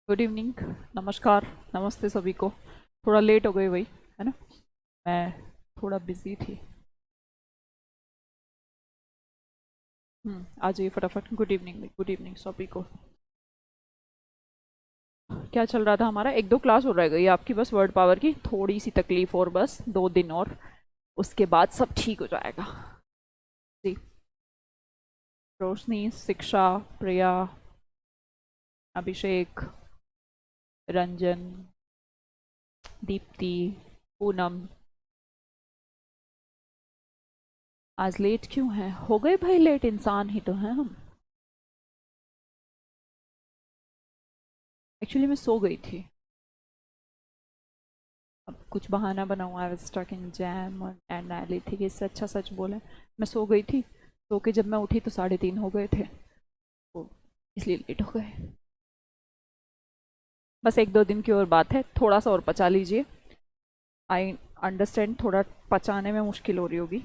Good evening. नमस्कार। नमस्ते सभी को। थोड़ा लेट हो गई भाई, है ना। मैं थोड़ा बिजी थी। आ जाइए फटाफट। गुड इवनिंग भाई, गुड इवनिंग सभी को। क्या चल रहा था हमारा? एक दो क्लास और रह गई आपकी बस, वर्ड पावर की थोड़ी सी तकलीफ और, बस 2 दिन और, उसके बाद सब ठीक हो जाएगा। जी। रोशनी, शिक्षा, प्रिया, अभिषेक, रंजन, दीप्ति, पूनम। आज लेट क्यों है? हो गए भाई लेट, इंसान ही तो हैं हम। एक्चुअली मैं सो गई थी। अब कुछ बहाना बनाऊँ? I was stuck in jam and I थी कि इससे अच्छा सच बोले। मैं सो गई थी। सो के जब मैं उठी तो 3:30 हो गए थे, तो इसलिए लेट हो गए। बस 1-2 दिन की और बात है, थोड़ा सा और पचा लीजिए। आई अंडरस्टैंड थोड़ा पचाने में मुश्किल हो रही होगी,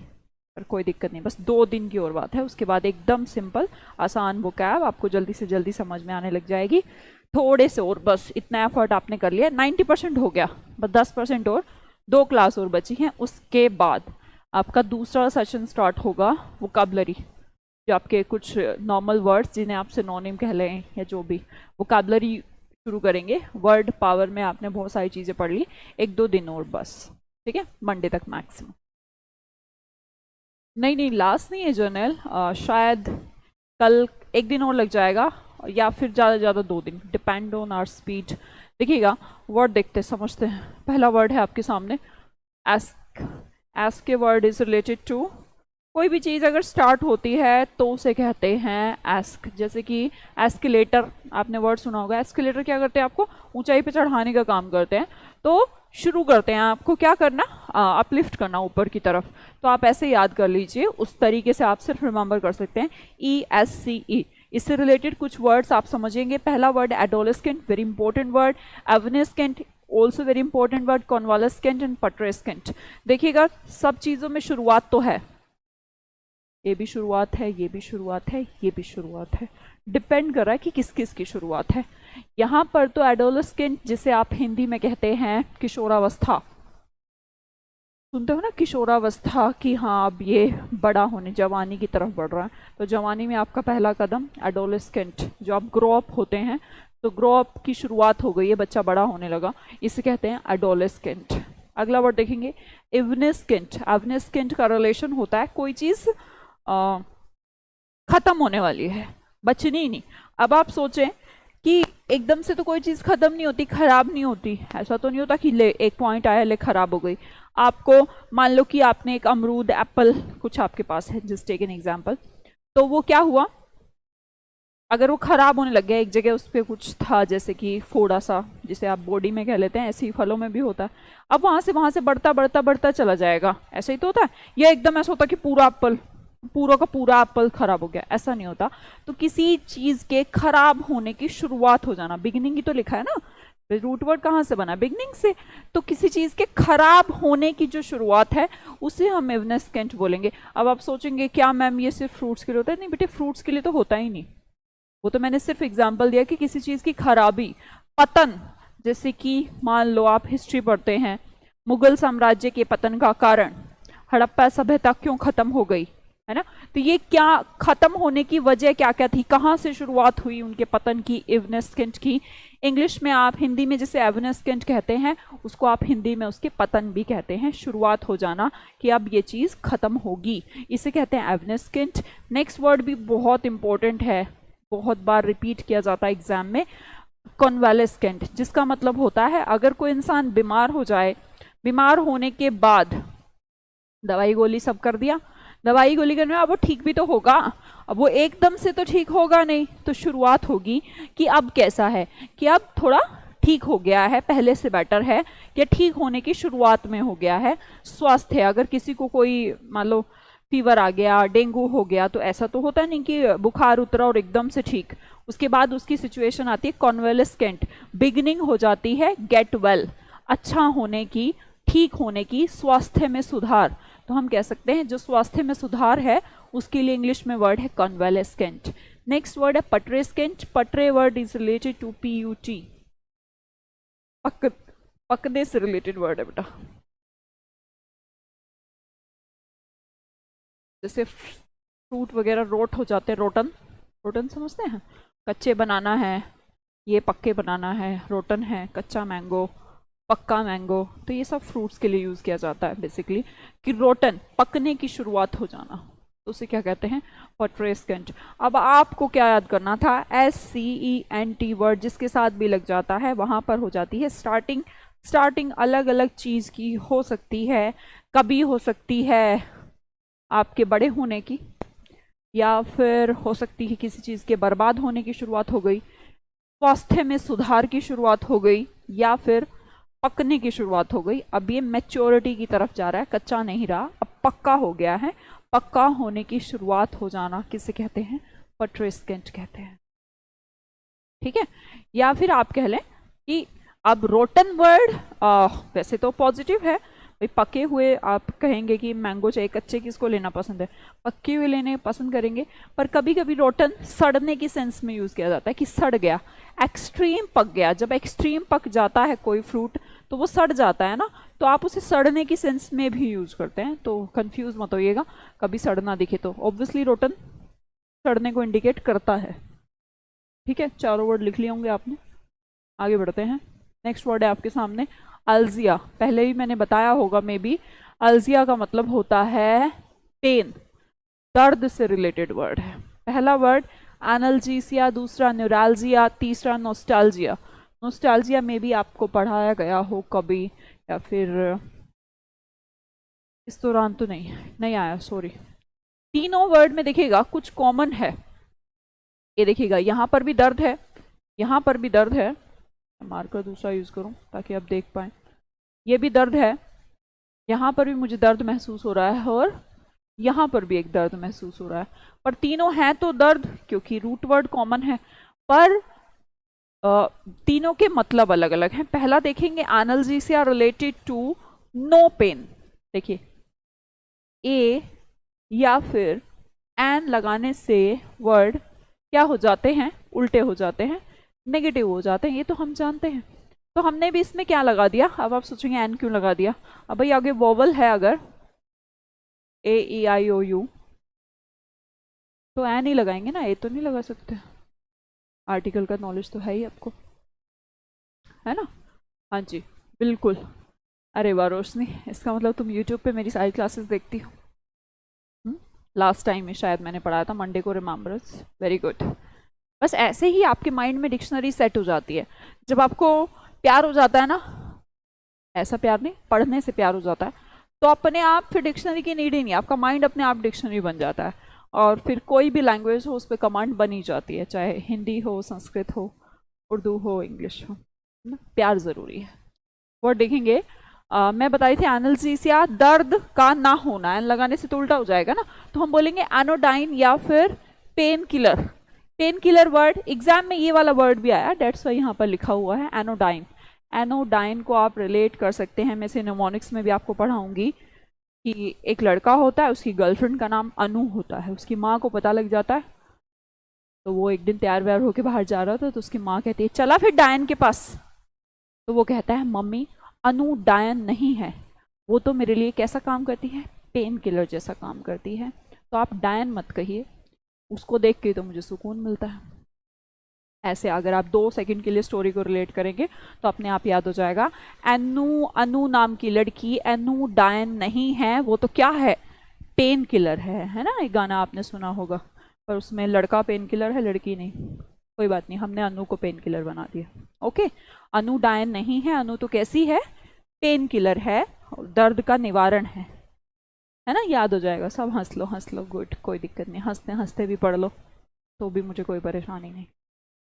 पर कोई दिक्कत नहीं। बस 2 दिन की और बात है, उसके बाद एकदम सिंपल आसान वोकैब आपको जल्दी से जल्दी समझ में आने लग जाएगी। थोड़े से और, बस इतना एफर्ट आपने कर लिया, 90% हो गया। बस 10% और, 2 क्लास और बची हैं। उसके बाद आपका दूसरा सेशन स्टार्ट होगा वोकैबलरी, जो आपके कुछ नॉर्मल वर्ड्स जिन्हें आप सिनोनिम कह लें या जो भी, वोकैबलरी शुरू करेंगे। वर्ड पावर में आपने बहुत सारी चीज़ें पढ़ ली, 1-2 दिन और बस। ठीक है, मंडे तक मैक्सिमम। नहीं नहीं, लास्ट नहीं है जर्नल। शायद कल 1 दिन और लग जाएगा, या फिर ज़्यादा से ज़्यादा 2 दिन, डिपेंड ऑन आवर स्पीड। देखिएगा, वर्ड देखते समझते हैं। पहला वर्ड है आपके सामने, एस्क। एस्क के वर्ड इज रिलेटेड टू, कोई भी चीज़ अगर स्टार्ट होती है तो उसे कहते हैं एस्क। जैसे कि एस्केलेटर, आपने वर्ड सुना होगा। एस्केलेटर क्या करते हैं? आपको ऊंचाई पे चढ़ाने का काम करते हैं। तो शुरू करते हैं आपको क्या करना, अपलिफ्ट करना ऊपर की तरफ। तो आप ऐसे याद कर लीजिए, उस तरीके से आप सिर्फ रिमेंबर कर सकते हैं। ESCE। इससे रिलेटेड कुछ वर्ड्स आप समझेंगे। पहला word adolescent, very important word. Evanescent, also very important word. Convalescent and putrescent. देखिएगा, सब चीज़ों में शुरुआत तो है, ये भी शुरुआत है, ये भी शुरुआत है, ये भी शुरुआत है। डिपेंड कर रहा है कि किस किस की शुरुआत है। यहाँ पर तो एडोलेस्केंट, जिसे आप हिंदी में कहते हैं किशोरावस्था, सुनते हो ना किशोरावस्था, कि हाँ अब ये बड़ा होने, जवानी की तरफ बढ़ रहा है। तो जवानी में आपका पहला कदम एडोलेस्केंट, जो आप ग्रो अप होते हैं, तो ग्रो अप की शुरुआत हो गई है, बच्चा बड़ा होने लगा, इसे कहते हैं एडोलेस्केंट। अगला वर्ड देखेंगे, इवनेस्केंट। एवनेस्केंट का रिलेशन होता है कोई चीज़ खत्म होने वाली है, बचनी ही नहीं। अब आप सोचें कि एकदम से तो कोई चीज़ खत्म नहीं होती, खराब नहीं होती। ऐसा तो नहीं होता कि ले एक पॉइंट आया, ले खराब हो गई। आपको मान लो कि आपने एक अमरूद, एप्पल कुछ आपके पास है, जस्ट टेक एन एग्जांपल। तो वो क्या हुआ, अगर वो खराब होने लग गया, एक जगह उस पर कुछ था, जैसे कि फोड़ा सा, जिसे आप बॉडी में कह लेते हैं, ऐसे ही फलों में भी होता है। अब वहां से बढ़ता बढ़ता बढ़ता चला जाएगा, ऐसे ही तो होता है। या एकदम ऐसा होता कि पूरा एप्पल, पूरा का पूरा एप्पल खराब हो गया, ऐसा नहीं होता। तो किसी चीज के खराब होने की शुरुआत हो जाना, बिगिनिंग ही तो लिखा है ना, रूट वर्ड कहाँ से बना? बिगनिंग से। तो किसी चीज के खराब होने की जो शुरुआत है, उसे हम इवनेस्केंट बोलेंगे। अब आप सोचेंगे क्या मैम ये सिर्फ फ्रूट्स के लिए होता है? नहीं बेटे, फ्रूट्स के लिए तो होता ही नहीं। वो तो मैंने सिर्फ एग्जाम्पल दिया कि किसी चीज की खराबी, पतन। जैसे कि मान लो आप हिस्ट्री पढ़ते हैं, मुगल साम्राज्य के पतन का कारण, हड़प्पा सभ्यता क्यों खत्म हो गई, है ना। तो ये क्या खत्म होने की वजह क्या क्या थी, कहाँ से शुरुआत हुई उनके पतन की? इवनेस्केंट की। इंग्लिश में आप, हिंदी में जिसे एवनेस्केंट कहते हैं, उसको आप हिंदी में उसके पतन भी कहते हैं, शुरुआत हो जाना कि अब ये चीज़ खत्म होगी, इसे कहते हैं एवनेस्केंट। नेक्स्ट वर्ड भी बहुत इंपॉर्टेंट है, बहुत बार रिपीट किया जाता है एग्जाम में, कॉन्वालेस्केंट, जिसका मतलब होता है अगर कोई इंसान बीमार हो जाए, बीमार होने के बाद दवाई गोली सब कर दिया, दवाई गोली करने में अब वो ठीक भी तो होगा, अब वो एकदम से तो ठीक होगा नहीं। तो शुरुआत होगी कि अब कैसा है, कि अब थोड़ा ठीक हो गया है, पहले से बेटर है, या ठीक होने की शुरुआत में हो गया है। स्वस्थ है, अगर किसी को कोई मान लो फीवर आ गया, डेंगू हो गया, तो ऐसा तो होता नहीं कि बुखार उतरा और एकदम से ठीक। उसके बाद उसकी सिचुएशन आती है कॉन्वेलेस्केंट, बिगनिंग हो जाती है गेट वेल, अच्छा होने की, ठीक होने की, स्वास्थ्य में सुधार। तो हम कह सकते हैं जो स्वास्थ्य में सुधार है, उसके लिए इंग्लिश में वर्ड है कॉन्वेलेस्केंट। नेक्स्ट वर्ड है putrescent. Putre word is related to PUT, पक पकने से रिलेटेड वर्ड है बेटा। जैसे फ्रूट वगैरह रोट हो जाते हैं, रोटन, रोटन समझते हैं, कच्चे बनाना है, ये पक्के बनाना है, रोटन है, कच्चा मैंगो, पक्का मैंगो, तो ये सब फ्रूट्स के लिए यूज़ किया जाता है बेसिकली, कि रोटन पकने की शुरुआत हो जाना, तो उसे क्या कहते हैं, पट्रेस्केंट। अब आपको क्या याद करना था, SCENT वर्ड जिसके साथ भी लग जाता है वहाँ पर हो जाती है स्टार्टिंग। स्टार्टिंग अलग अलग चीज़ की हो सकती है, कभी हो सकती है आपके बड़े होने की, या फिर हो सकती है किसी चीज़ के बर्बाद होने की शुरुआत हो गई, स्वास्थ्य में सुधार की शुरुआत हो गई, या फिर पकने की शुरुआत हो गई। अब ये मैच्योरिटी की तरफ जा रहा है, कच्चा नहीं रहा, अब पक्का हो गया है। पक्का होने की शुरुआत हो जाना किसे कहते हैं, पट्रेस्केंट कहते हैं। ठीक है, या फिर आप कह लें कि अब रोटन वर्ड वैसे तो पॉजिटिव है भाई, पके हुए आप कहेंगे कि मैंगो चाहिए, कच्चे किसको लेना पसंद है, पके हुए लेने पसंद करेंगे, पर कभी कभी रोटन सड़ने की सेंस में यूज़ किया जाता है कि सड़ गया, एक्सट्रीम पक गया। जब एक्सट्रीम पक जाता है कोई फ्रूट तो वो सड़ जाता है ना, तो आप उसे सड़ने की सेंस में भी यूज़ करते हैं, तो कंफ्यूज मत होइएगा कभी सड़ना दिखे तो। ऑब्वियसली रोटन सड़ने को इंडिकेट करता है। ठीक है, चारों वर्ड लिख लिए होंगे आपने, आगे बढ़ते हैं। नेक्स्ट वर्ड है आपके सामने अल्जिया। पहले ही मैंने बताया होगा मे बी, अल्जिया का मतलब होता है पेन, दर्द से रिलेटेड वर्ड है। पहला वर्ड एनाल्जीसिया, दूसरा न्यूराल्जिया, तीसरा नोस्टैल्जिया। नोस्टैल्जिया में भी आपको पढ़ाया गया हो कभी, या फिर इस दौरान तो नहीं आया, सॉरी। तीनों वर्ड में देखिएगा कुछ कॉमन है। ये देखिएगा यहाँ पर भी दर्द है, यहाँ पर भी दर्द है, मार्कर दूसरा यूज करूं ताकि आप देख पाए, ये भी दर्द है, यहाँ पर भी मुझे दर्द महसूस हो रहा है, और यहाँ पर भी एक दर्द महसूस हो रहा है, पर तीनों हैं तो दर्द, क्योंकि रूट वर्ड कॉमन है, पर तीनों के मतलब अलग अलग हैं। पहला देखेंगे एनाल्जीसिया रिलेटेड टू नो पेन। देखिए ए या फिर एन लगाने से वर्ड क्या हो जाते हैं, उल्टे हो जाते हैं, नेगेटिव हो जाते हैं, ये तो हम जानते हैं। तो हमने भी इसमें क्या लगा दिया, अब आप सोचेंगे एन क्यों लगा दिया, अब भाई आगे वोवल है अगर AEIOU तो एन ही लगाएंगे ना, ए तो नहीं लगा सकते। आर्टिकल का नॉलेज तो है ही आपको, है ना। हाँ जी बिल्कुल। अरे वाह रोशनी, इसका मतलब तुम यूट्यूब पे मेरी सारी क्लासेस देखती हो। लास्ट टाइम में शायद मैंने पढ़ाया था मंडे को, रिमेम्बर्स, वेरी गुड। बस ऐसे ही आपके माइंड में डिक्शनरी सेट हो जाती है। जब आपको प्यार हो जाता है ना, ऐसा प्यार नहीं, पढ़ने से प्यार हो जाता है, तो अपने आप फिर डिक्शनरी की नीड ही नहीं, आपका माइंड अपने आप डिक्शनरी बन जाता है, और फिर कोई भी लैंग्वेज हो उस पर कमांड बनी जाती है, चाहे हिंदी हो, संस्कृत हो, उर्दू हो, इंग्लिश हो, ना। प्यार ज़रूरी है। वर्ड देखेंगे, मैं बताई थी एनाल्जीसिया, दर्द का ना होना, एन लगाने से तो उल्टा हो जाएगा ना, तो हम बोलेंगे एनोडाइन या फिर pain killer. Pain killer word exam में ये वाला वर्ड भी आया, डेट्स वाई यहाँ पर लिखा हुआ है एनोडाइन। एनोडाइन को आप रिलेट कर सकते हैं, मैं से निमोनिक्स में भी आपको पढ़ाऊंगी कि एक लड़का होता है, उसकी गर्लफ्रेंड का नाम अनु होता है, उसकी माँ को पता लग जाता है, तो वो एक दिन तैयार व्यार होकर बाहर जा रहा था, तो उसकी माँ कहती है चला फिर डायन के पास, तो वो कहता है मम्मी अनु डायन नहीं है, वो तो मेरे लिए कैसा काम करती है, पेन किलर जैसा काम करती है, तो आप डायन मत कहिए, उसको देख के तो मुझे सुकून मिलता है। ऐसे अगर आप 2 सेकंड के लिए स्टोरी को रिलेट करेंगे तो अपने आप याद हो जाएगा। अनु, अनु नाम की लड़की, अनु डायन नहीं है, वो तो क्या है, पेन किलर है ना। एक गाना आपने सुना होगा, पर उसमें लड़का पेन किलर है, लड़की नहीं। कोई बात नहीं, हमने अनु को पेन किलर बना दिया। ओके, अनु डायन नहीं है, अनु तो कैसी है, पेन किलर है, दर्द का निवारण है ना। याद हो जाएगा सब, हंस लो, गुड, कोई दिक्कत नहीं, हंसते हंसते भी पढ़ लो तो भी मुझे कोई परेशानी नहीं।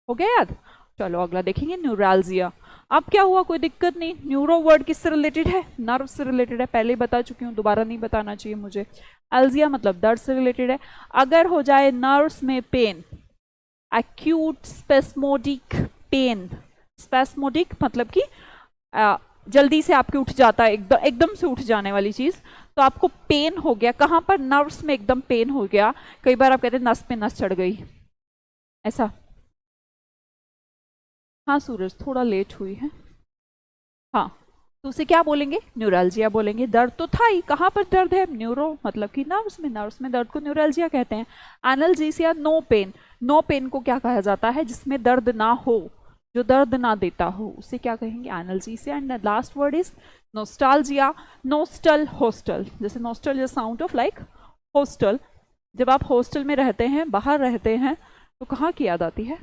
हो गया याद। चलो अगला देखेंगे न्यूराल्जिया। अब क्या हुआ, कोई दिक्कत नहीं, न्यूरो वर्ड किससे रिलेटेड है, नर्व से रिलेटेड है, पहले ही बता चुकी हूँ, दोबारा नहीं बताना चाहिए मुझे। अल्जिया मतलब दर्द से रिलेटेड है। अगर हो जाए नर्व्स में पेन, एक्यूट स्पेस्मोडिक पेन, स्पेस्मोडिक मतलब कि जल्दी से आपके उठ जाता है, एकदम से उठ जाने वाली चीज, तो आपको पेन हो गया, कहाँ पर, नर्व्स में एकदम पेन हो गया। कई बार आप कहते हैं नस पे नस चढ़ गई, ऐसा। हाँ सूरज थोड़ा लेट हुई है, हाँ, तो उसे क्या बोलेंगे? न्यूरल्जिया बोलेंगे। दर्द तो था ही, कहाँ पर दर्द है? न्यूरो मतलब कि नर्व्स में दर्द को न्यूरल्जिया कहते हैं। Analgesia no pain, no pain को क्या कहा जाता है? जिसमें दर्द ना हो, जो दर्द ना देता हो, उसे क्या कहेंगे? Analgesia. And the last word is nostalgia. Nostal, hostel, जैसे nostal is sound of like hostel. जब आप हॉस्टल में रहते हैं, बाहर रहते हैं, तो कहाँ की याद आती है?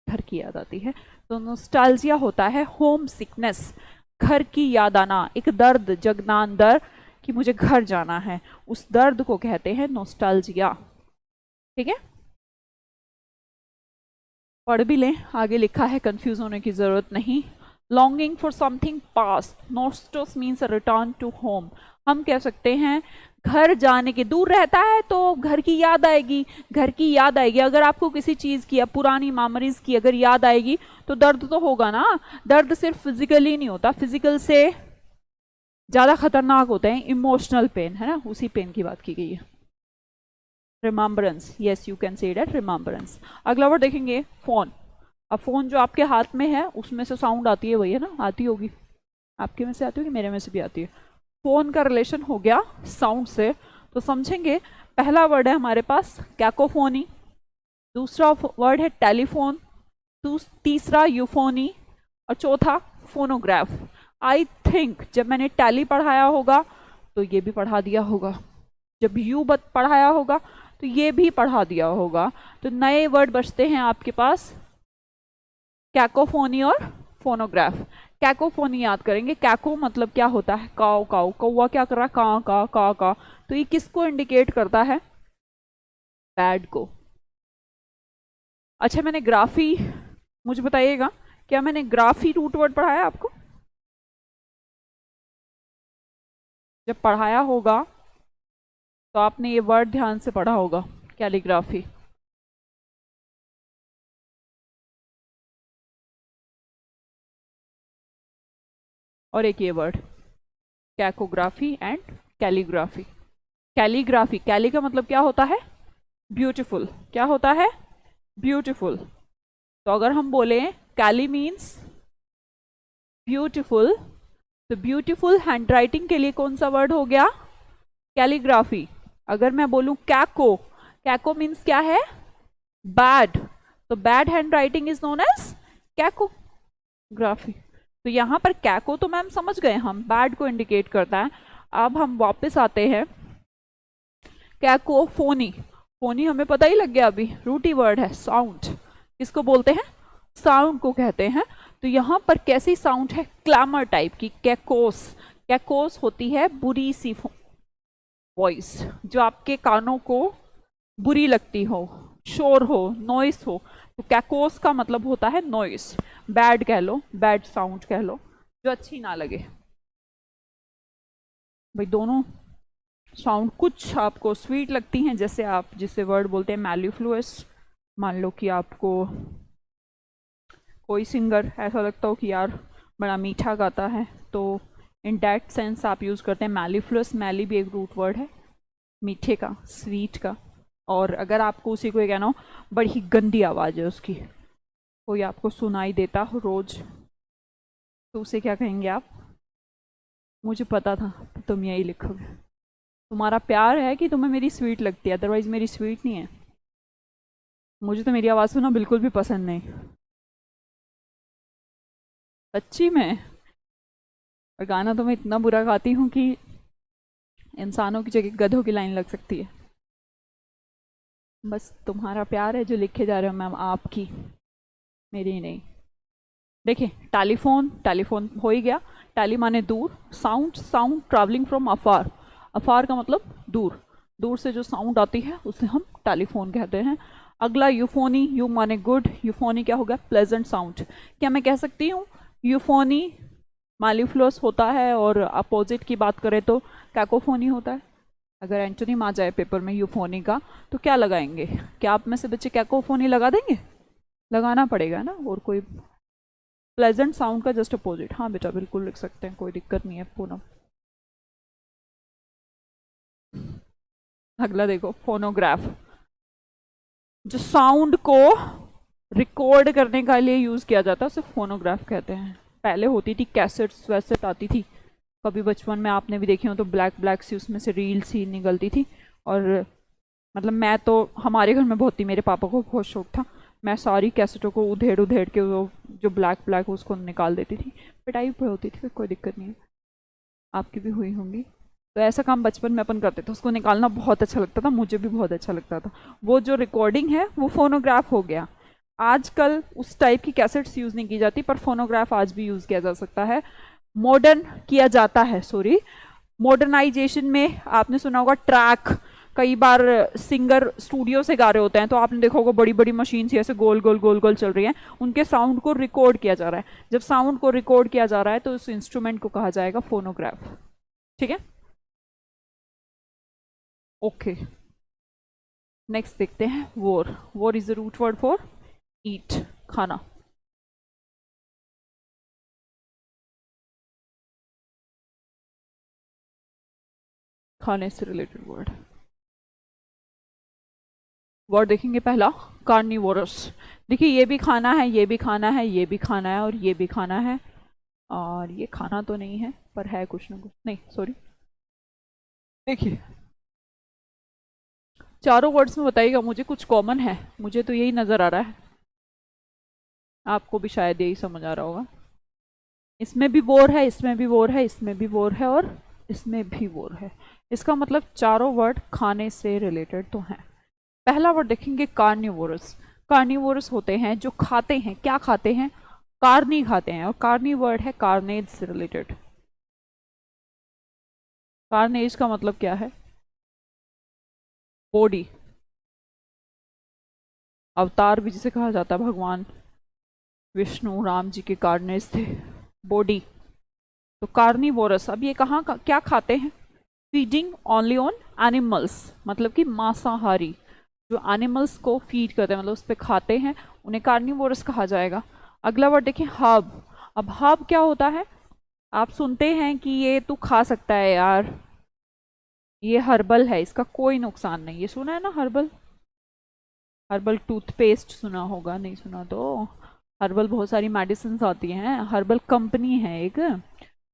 घर की याद आती है। तो नोस्टाल्जिया होता है होम सिकनेस, घर की याद आना, एक दर्द, जगना अंदर कि मुझे घर जाना है, उस दर्द को कहते हैं नोस्टाल्जिया। ठीक है, पढ़ भी लें, आगे लिखा है, कंफ्यूज होने की जरूरत नहीं। Longing for something past, nostos means return to home. हम कह सकते हैं घर जाने के, दूर रहता है तो घर की याद आएगी, घर की याद आएगी। अगर आपको किसी चीज की या पुरानी मेमोरीज की अगर याद आएगी तो दर्द तो होगा ना। दर्द सिर्फ फिजिकली नहीं होता, फिजिकल से ज्यादा खतरनाक होते हैं इमोशनल पेन, है ना, उसी पेन की बात की गई है। Remembrance, yes you can say that, remembrance. अगला वर्ड देखेंगे फोन। अब फोन जो आपके हाथ में है उसमें से साउंड आती है, वही है ना, आती होगी, आपके में से आती होगी, मेरे में से भी आती है। फोन का रिलेशन हो गया साउंड से, तो समझेंगे पहला वर्ड है हमारे पास कैकोफोनी, दूसरा वर्ड है टेलीफोन, तीसरा यूफोनी, और चौथा फोनोग्राफ। आई थिंक जब मैंने टैली पढ़ाया होगा तो ये भी पढ़ा दिया होगा, जब यू पढ़ाया होगा तो ये भी पढ़ा दिया होगा। तो नए वर्ड बचते हैं आपके पास कैकोफोनी और फोनोग्राफ। कैकोफोनी याद करेंगे, कैको मतलब क्या होता है? काओ काओ, कौवा क्या कर रहा है? का। तो ये किसको इंडिकेट करता है? बैड को। अच्छा, मैंने ग्राफी, मुझे बताइएगा क्या मैंने ग्राफी रूट वर्ड पढ़ाया आपको? जब पढ़ाया होगा तो आपने ये वर्ड ध्यान से पढ़ा होगा, कैलीग्राफी। और एक ये वर्ड कैकोग्राफी एंड कैलीग्राफी। कैलीग्राफी, कैली का मतलब क्या होता है? ब्यूटीफुल। क्या होता है? ब्यूटीफुल। तो अगर हम बोले कैली मीन्स ब्यूटीफुल, तो ब्यूटीफुल हैंडराइटिंग के लिए कौन सा वर्ड हो गया? कैलीग्राफी। अगर मैं बोलूं कैको, कैको मीन्स क्या है? बैड, तो bad handwriting is known as cacography. तो यहां पर कैको तो मैम समझ गए हम, बैड को इंडिकेट करता है। अब हम वापस आते हैं कैकोफोनी। फोनी हमें पता ही लग गया, अभी रूटी वर्ड है, साउंड। किसको बोलते हैं? साउंड को कहते हैं। तो यहां पर कैसी साउंड है? क्लैमर टाइप की, कैकोस। कैकोस होती है बुरी सी वॉइस, जो आपके कानों को बुरी लगती हो, शोर हो, नॉइस हो। तो कैकोस का मतलब होता है नॉइस, बैड कह लो, बैड साउंड कह लो, जो अच्छी ना लगे। भाई दोनों साउंड कुछ आपको स्वीट लगती हैं, जैसे आप जिसे वर्ड बोलते हैं मैल्यूफ्लुअस। मान लो कि आपको कोई सिंगर ऐसा लगता हो कि यार बड़ा मीठा गाता है, तो इन दैट सेंस आप यूज़ करते हैं मैलीफ्लुअस। मैली भी एक रूट वर्ड है, मीठे का, स्वीट का। और अगर आपको उसी को कहना हो बड़ी ही गंदी आवाज़ है उसकी, कोई आपको सुनाई देता हो रोज, तो उसे क्या कहेंगे आप? मुझे पता था तुम यही लिखोगे, तुम्हारा प्यार है कि तुम्हें मेरी स्वीट लगती है, अदरवाइज मेरी स्वीट नहीं है। मुझे तो मेरी आवाज़ सुनना बिल्कुल भी पसंद नहीं, सच्ची में। और गाना तो मैं इतना बुरा गाती हूँ कि इंसानों की जगह गधों की लाइन लग सकती है। बस तुम्हारा प्यार है जो लिखे जा रहे हो मैम, आपकी, मेरी नहीं। देखिए टेलीफोन, टेलीफोन हो ही गया, टेली माने दूर, साउंड, साउंड ट्रैवलिंग फ्रॉम अफार, अफार का मतलब दूर, दूर से जो साउंड आती है उसे हम टेलीफोन कहते हैं। अगला यूफोनी, यू माने गुड, यूफोनी क्या होगा? Pleasant sound. क्या मैं कह सकती हूँ यूफोनी मैल्यूफ्लुअस होता है और अपोजिट की बात करें तो कैकोफोनी होता है? अगर एंटोनिम आ जाए पेपर में यूफोनी का तो क्या लगाएंगे? क्या आप में से बच्चे कैकोफोनी लगा देंगे? लगाना पड़ेगा ना। और कोई प्लेजेंट साउंड का जस्ट अपोजिट, हाँ बेटा बिल्कुल लिख सकते हैं, कोई दिक्कत नहीं है पूनम। अगला देखो फोनोग्राफ, जो साउंड को रिकॉर्ड करने के लिए यूज किया जाता है उसे फोनोग्राफ कहते हैं। पहले होती थी कैसेट्स वैसेट आती थी, कभी बचपन में आपने भी देखी हो तो ब्लैक ब्लैक सी उसमें से रील सी निकलती थी। और मतलब मैं तो, हमारे घर में बहुत थी, मेरे पापा को बहुत शौक था, मैं सारी कैसेटों को उधेड़ उधेड़ के वो जो ब्लैक ब्लैक उसको निकाल देती थी। पिटाई भी होती थी, कोई दिक्कत नहीं है, आपकी भी हुई होंगी। तो ऐसा काम बचपन में अपन करते थे, उसको निकालना बहुत अच्छा लगता था, मुझे भी बहुत अच्छा लगता था। वो जो रिकॉर्डिंग है वो फोनोग्राफ हो गया। आजकल उस टाइप की कैसेट्स यूज़ नहीं की जाती, पर फोनोग्राफ आज भी यूज़ किया जा सकता है, मॉडर्न किया जाता है, सॉरी मॉडर्नाइजेशन में। आपने सुना होगा ट्रैक, कई बार सिंगर स्टूडियो से गा रहे होते हैं तो आपने देखा होगा बड़ी बड़ी मशीन से ऐसे गोल गोल गोल गोल चल रही हैं, उनके साउंड को रिकॉर्ड किया जा रहा है। जब साउंड को रिकॉर्ड किया जा रहा है तो उस इंस्ट्रूमेंट को कहा जाएगा फोनोग्राफ। ठीक है, ओके। नेक्स्ट देखते हैं, vor. Vor is the root word for eat, खाना। खाने से रिलेटेड वर्ड। वर्ड देखेंगे पहला, कार्निवोरस। देखिए ये भी खाना है, ये भी खाना है, ये भी खाना है, और ये भी खाना है। और ये खाना तो नहीं है पर है कुछ ना कुछ, नहीं सॉरी। देखिए चारों वर्ड्स में बताइएगा, मुझे कुछ कॉमन है, मुझे तो यही नज़र आ रहा है, आपको भी शायद यही समझ आ रहा होगा। इसमें भी वोर है, इसमें भी वोर है, इसमें भी वोर है, और इसमें भी वोर है। इसका मतलब चारों वर्ड खाने से रिलेटेड तो हैं। पहला वर्ड देखेंगे कार्निवोरस। कार्निवोरस होते हैं जो खाते हैं, क्या खाते हैं, कार्नी खाते हैं, और कार्नी वर्ड है कार्नेज से रिलेटेड। कार्नेज का मतलब क्या है, बॉडी, अवतार भी जिसे कहा जाता है, भगवान विष्णु राम जी के कार्नेज थे, बॉडी। तो कार्निवोरस, अब ये कहाँ का, क्या खाते हैं, फीडिंग ओनली ऑन एनिमल्स, मतलब कि मांसाहारी, जो एनिमल्स को फीड करते हैं, मतलब उस पर खाते हैं, उन्हें कार्निवोरस कहा जाएगा। अगला वर्ड देखें, हब। अब हब क्या होता है, आप सुनते हैं कि ये तू खा सकता है यार, ये हर्बल है, इसका कोई नुकसान नहीं, ये सुना है ना हर्बल, हर्बल टूथपेस्ट सुना होगा, नहीं सुना तो हर्बल बहुत सारी मेडिसिन आती हैं, हर्बल कंपनी है एक,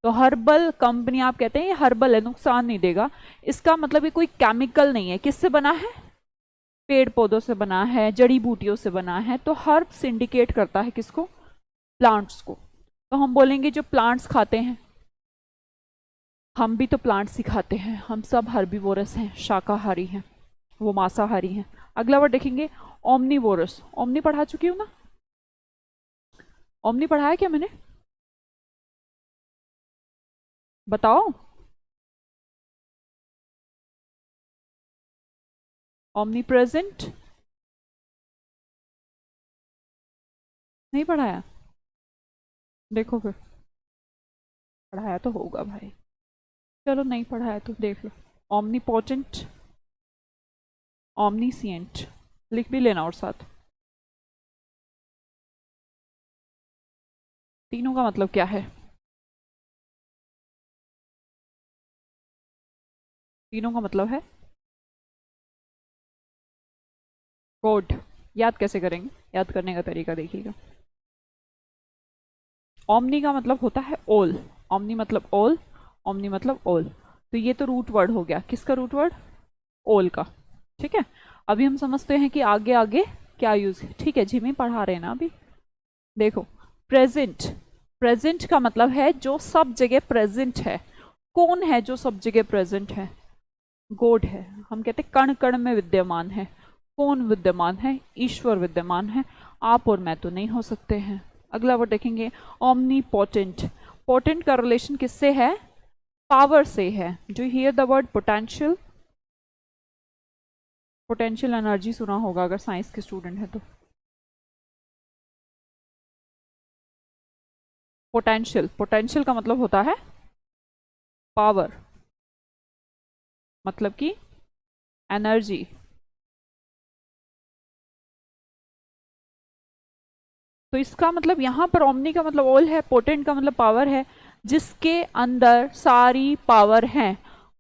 तो हर्बल कंपनी आप कहते हैं ये हर्बल है, नुकसान नहीं देगा। इसका मतलब ये कोई केमिकल नहीं है, किससे बना है, पेड़ पौधों से बना है, जड़ी बूटियों से बना है। तो हर्ब्स इंडिकेट करता है किसको, प्लांट्स को। तो हम बोलेंगे जो प्लांट्स खाते हैं, हम भी तो प्लांट्स ही खाते हैं, हम सब हर्बीवोरस हैं, शाकाहारी हैं, वो मांसाहारी हैं। अगला वर्ड देखेंगे, ओमनीवोरस। ओमनी पढ़ा चुकी हूँ ना, ओमनी पढ़ा है क्या मैंने, बताओ। ओमनी प्रेजेंट नहीं पढ़ाया, देखो फिर, पढ़ाया तो होगा भाई, चलो नहीं पढ़ाया तो देख लो। ओमनीपोटेंट, ओमनीसिएंट, लिख भी लेना और साथ। तीनों का मतलब क्या है, तीनों का मतलब है गॉड। याद कैसे करेंगे, याद करने का तरीका देखिएगा। ओमनी का मतलब होता है ऑल, ओमनी मतलब ऑल, ओमनी मतलब ऑल। तो ये तो रूट वर्ड हो गया, किसका रूट वर्ड, ऑल का। ठीक है, अभी हम समझते हैं कि आगे आगे क्या यूज है। ठीक है, जिमी पढ़ा रहे हैं ना अभी, देखो प्रेजेंट। प्रेजेंट का मतलब है जो सब जगह प्रेजेंट है। कौन है जो सब जगह प्रेजेंट है, गॉड है। हम कहते हैं कण कण में विद्यमान है, कौन विद्यमान है, ईश्वर विद्यमान है, आप और मैं तो नहीं हो सकते हैं। अगला वर्ड देखेंगे, ओमनी पोटेंट। पोटेंट का रिलेशन किससे है, पावर से है। जो here the word potential, potential energy सुना होगा अगर साइंस के स्टूडेंट है तो। पोटेंशियल, पोटेंशियल का मतलब होता है पावर, मतलब कि एनर्जी। तो इसका मतलब यहाँ पर ओमनी का मतलब ऑल है, पोटेंट का मतलब पावर है, जिसके अंदर सारी पावर है।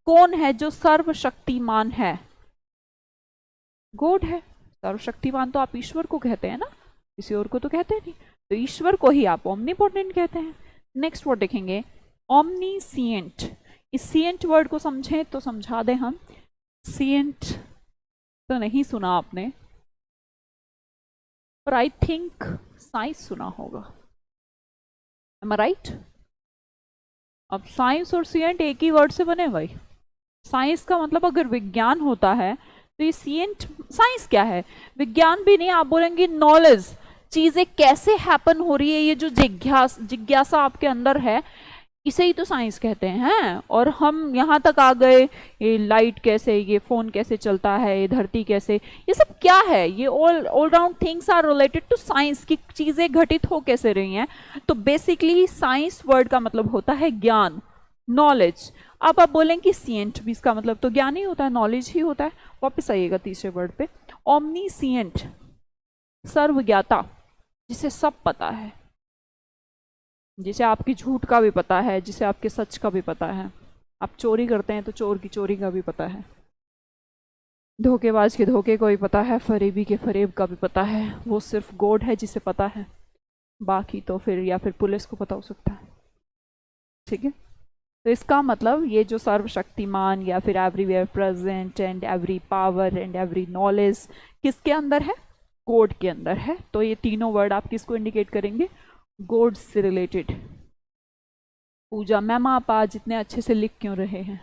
कौन है जो सर्वशक्तिमान है, गॉड है। सर्वशक्तिमान तो आप ईश्वर को कहते हैं ना, किसी और को तो कहते नहीं, तो ईश्वर को ही आप ओमनीपोटेंट कहते हैं। नेक्स्ट वर्ड देखेंगे ओमनीसिएंट। इस सिएंट वर्ड को समझें तो समझा दें हम। सिएंट तो नहीं सुना आपने, पर आई थिंक साइंस सुना होगा। एम आई राइट? अब साइंस और सिएंट एक ही वर्ड से बने भाई। साइंस का मतलब अगर विज्ञान होता है तो ये सिएंट साइंस क्या है? विज्ञान भी नहीं, आप बोलेंगे नॉलेज, चीजें कैसे हैपन हो रही है, ये जो जिज्ञासा आपके अंदर है, इसे ही तो साइंस कहते हैं। और हम यहाँ तक आ गए, ये लाइट कैसे, ये फोन कैसे चलता है, ये धरती कैसे, ये सब क्या है? ये all round things are related to science, की चीजें घटित हो कैसे रही हैं। तो बेसिकली साइंस वर्ड का मतलब होता है ज्ञान, नॉलेज। अब आप बोलें कि सिएंट भी, इसका मतलब तो ज्ञान ही होता है, नॉलेज ही होता है। वापस आइएगा तीसरे वर्ड पे, ओमनीसिएंट, सर्वज्ञाता, जिसे सब पता है, जिसे आपकी झूठ का भी पता है, जिसे आपके सच का भी पता है। आप चोरी करते हैं तो चोर की चोरी का भी पता है, धोखेबाज के धोखे को भी पता है, फरेबी के फरेब का भी पता है। वो सिर्फ गॉड है जिसे पता है, बाकी तो फिर या फिर पुलिस को पता हो सकता है। ठीक है, तो इसका मतलब ये जो सर्वशक्तिमान या फिर everywhere present and every power and every knowledge किसके अंदर है? गॉड के अंदर है। तो ये तीनों वर्ड आप किसको इंडिकेट करेंगे? गॉड से रिलेटेड। पूजा, मैम आप आज इतने अच्छे से लिख क्यों रहे हैं?